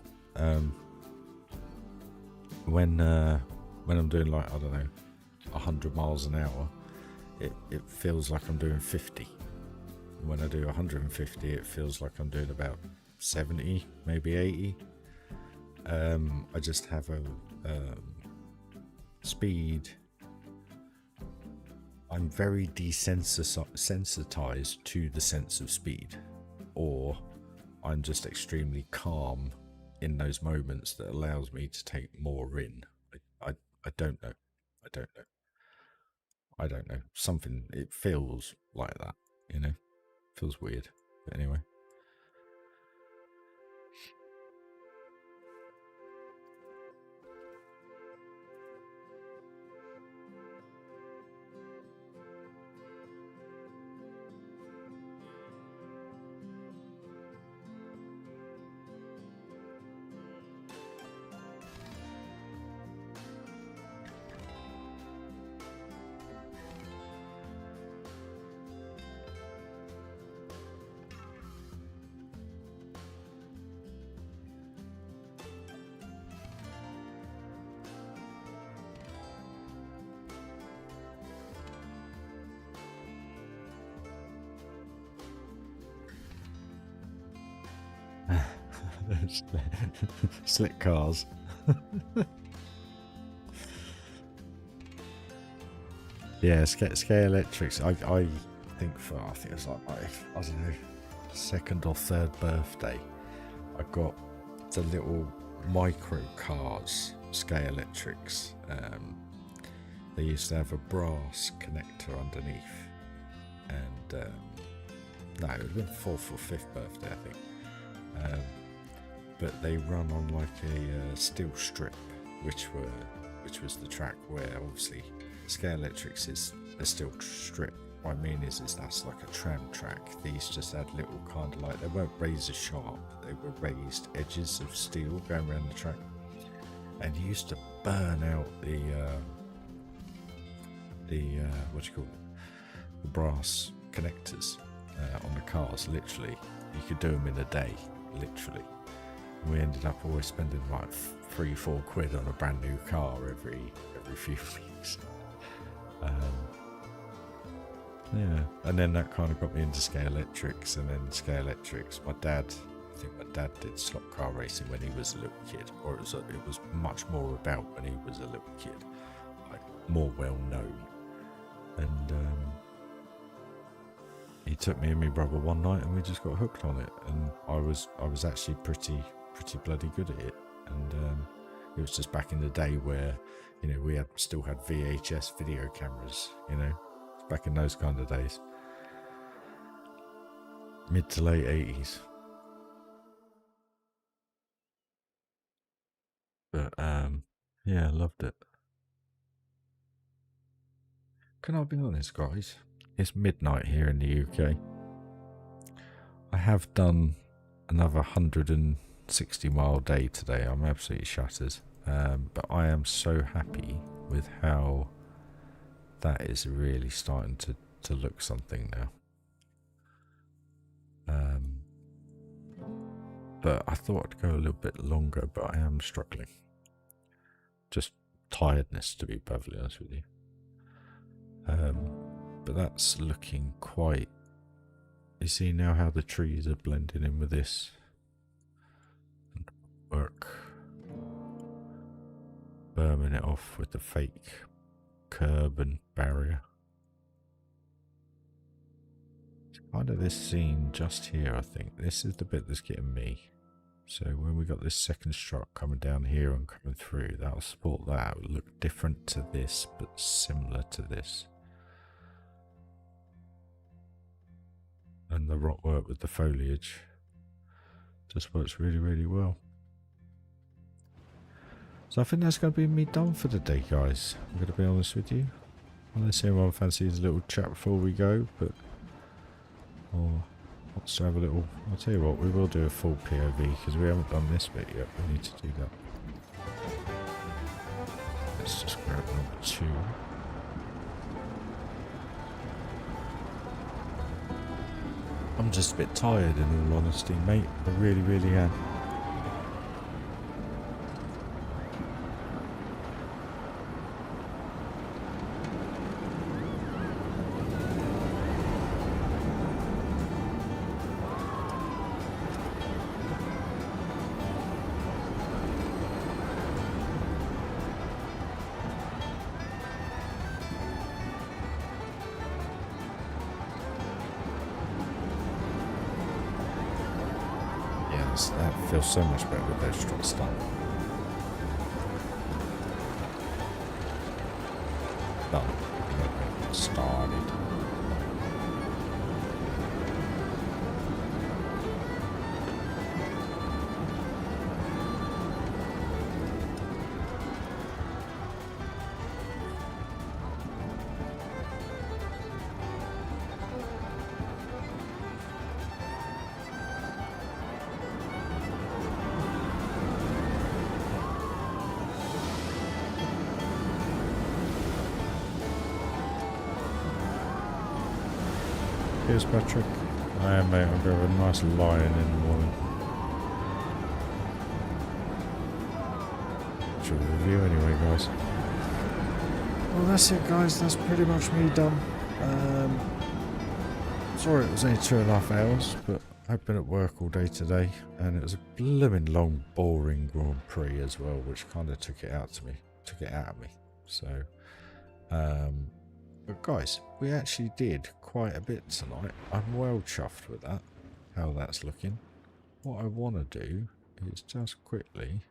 When I'm doing, like, I don't know, 100 miles an hour, it feels like I'm doing 50. When I do 150, it feels like I'm doing about 70, maybe 80. I just have a speed. I'm very desensitized to the sense of speed, or I'm just extremely calm in those moments that allows me to take more in. I don't know. I don't know. Something, it feels like that, you know? Feels weird. But anyway. Slick cars. Yeah, Scale Electrics. I think it was like my, I don't know, second or third birthday, I got the little micro cars, Scale Electrics. They used to have a brass connector underneath, and no, it would have been 4th or 5th birthday, I think. But they run on like a steel strip, which was the track where obviously Scale Electrics is a steel strip. What I mean is that's like a tram track. These just had little kind of like, they weren't razor sharp, they were raised edges of steel going around the track, and you used to burn out the what do you call it, the brass connectors on the cars. Literally, you could do them in a day, literally. We ended up always spending like 3-4 quid on a brand new car every few weeks. Yeah, and then that kind of got me into Scalextrics, and then Scalextrics. I think my dad did slot car racing when he was a little kid, or it was much more about when he was a little kid, like more well known. And he took me and my brother one night, and we just got hooked on it. And I was actually pretty bloody good at it. And it was just back in the day where, you know, we still had VHS video cameras, you know, back in those kind of days, mid to late 80s. But yeah, I loved it. Can I be honest, guys? It's midnight here in the UK. I have done another 160-mile day today. I'm absolutely shattered. But I am so happy with how that is really starting to look something now. But I thought I'd go a little bit longer, but I am struggling. Just tiredness, to be perfectly honest with you. But that's looking quite... You see now how the trees are blending in with this? Work. Berming it off with the fake curb and barrier. It's kind of this scene just here, I think. This is the bit that's getting me. So when we got this second strut coming down here and coming through, that'll support that. It will look different to this, but similar to this. And the rock work with the foliage just works really, really well. So I think that's going to be me done for the day, guys. I'm going to be honest with you. Unless anyone fancies a little chat before we go, but... Or wants to have a little... I'll tell you what, we will do a full POV, because we haven't done this bit yet. We need to do that. Let's just grab number 2. I'm just a bit tired, in all honesty, mate. I really, really am. That feels so much better with those struts done. Done. Started. Cheers, Patrick. I am, mate. I'll go have a nice lie-in in the morning. Should review anyway, guys. Well, that's it, guys. That's pretty much me done. Sorry it was only 2.5 hours, but I've been at work all day today, and it was a blooming long, boring Grand Prix as well, which kind of took it out of me. So, but guys, we actually did quite a bit tonight. I'm well chuffed with that, how that's looking. What I want to do is just quickly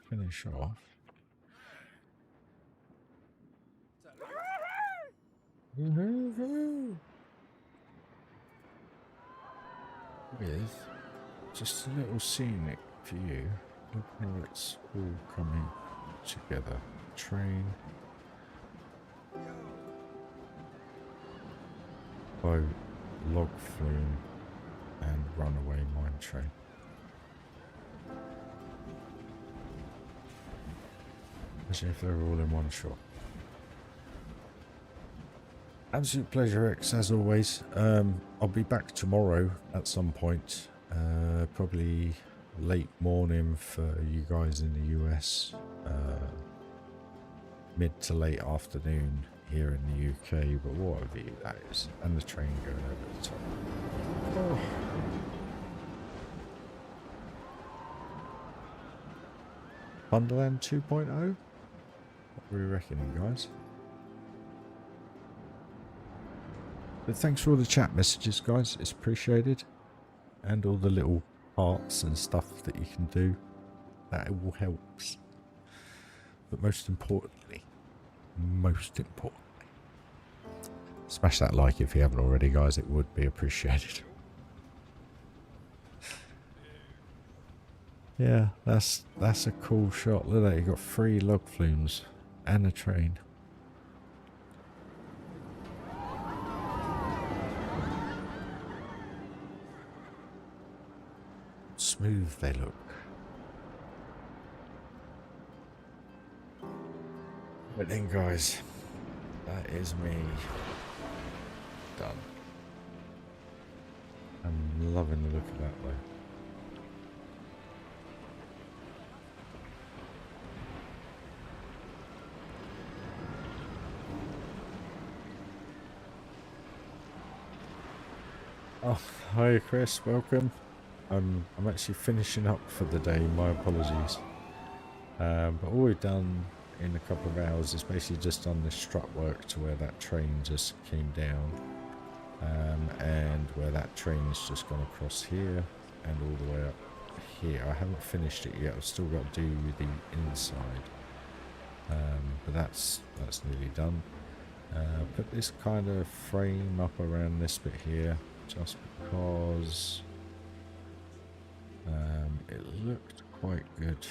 finish off with just a little scenic view. Look how it's all coming together. Train. Boat, log flume, and runaway mine train. As if they're all in one shot. Absolute pleasure, X, as always. I'll be back tomorrow at some point. Probably late morning for you guys in the US. Mid to late afternoon here in the UK, but what a view that is. And the train going over the top. Oh. Funderland 2.0? What are we reckoning, guys? But thanks for all the chat messages, guys. It's appreciated. And all the little parts and stuff that you can do. That all helps. But most importantly, smash that like if you haven't already, guys. It would be appreciated. Yeah, that's a cool shot. Look at that, you got 3 log flumes and a train. Smooth they look. But then, guys, that is me done. I'm loving the look of that though. Oh, hi Chris, welcome. I'm actually finishing up for the day, my apologies. But all we've done in a couple of hours is basically just done this strut work to where that train just came down. And where that train's just gone across here and all the way up here. I haven't finished it yet, I've still got to do the inside. But that's nearly done. Put this kind of frame up around this bit here, just because it looked quite good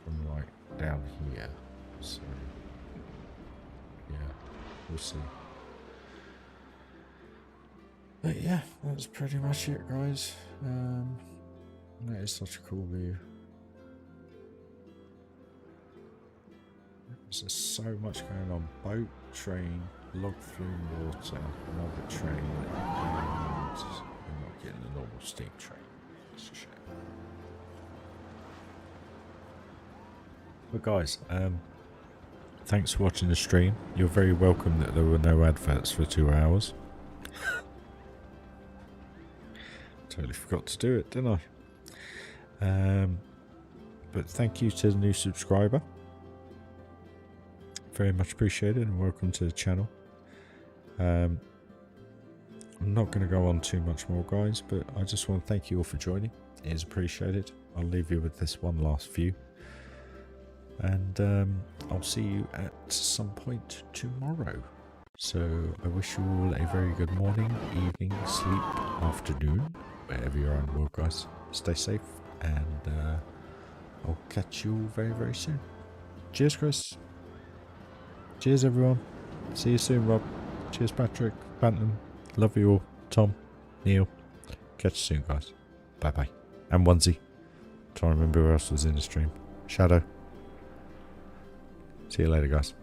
from right down here. So yeah, we'll see. But yeah, that's pretty much it, guys. That is such a cool view. There's just so much going on. Boat, train, log flume, water, another train, and we're not getting a normal steam train. It's a shame. But guys, thanks for watching the stream. You're very welcome that there were no adverts for 2 hours. Totally forgot to do it, didn't I? But thank you to the new subscriber. Very much appreciated, and welcome to the channel. I'm not going to go on too much more, guys, but I just want to thank you all for joining. It is appreciated. I'll leave you with this one last view, and I'll see you at some point tomorrow. So I wish you all a very good morning, evening, sleep, afternoon, wherever you are in the world, guys. Stay safe, and I'll catch you all very, very soon. Cheers, Chris. Cheers, everyone. See you soon, Rob. Cheers, Patrick, Phantom. Love you all. Tom, Neil. Catch you soon, guys. Bye-bye. And Onesie. Trying to remember who else was in the stream. Shadow. See you later, guys.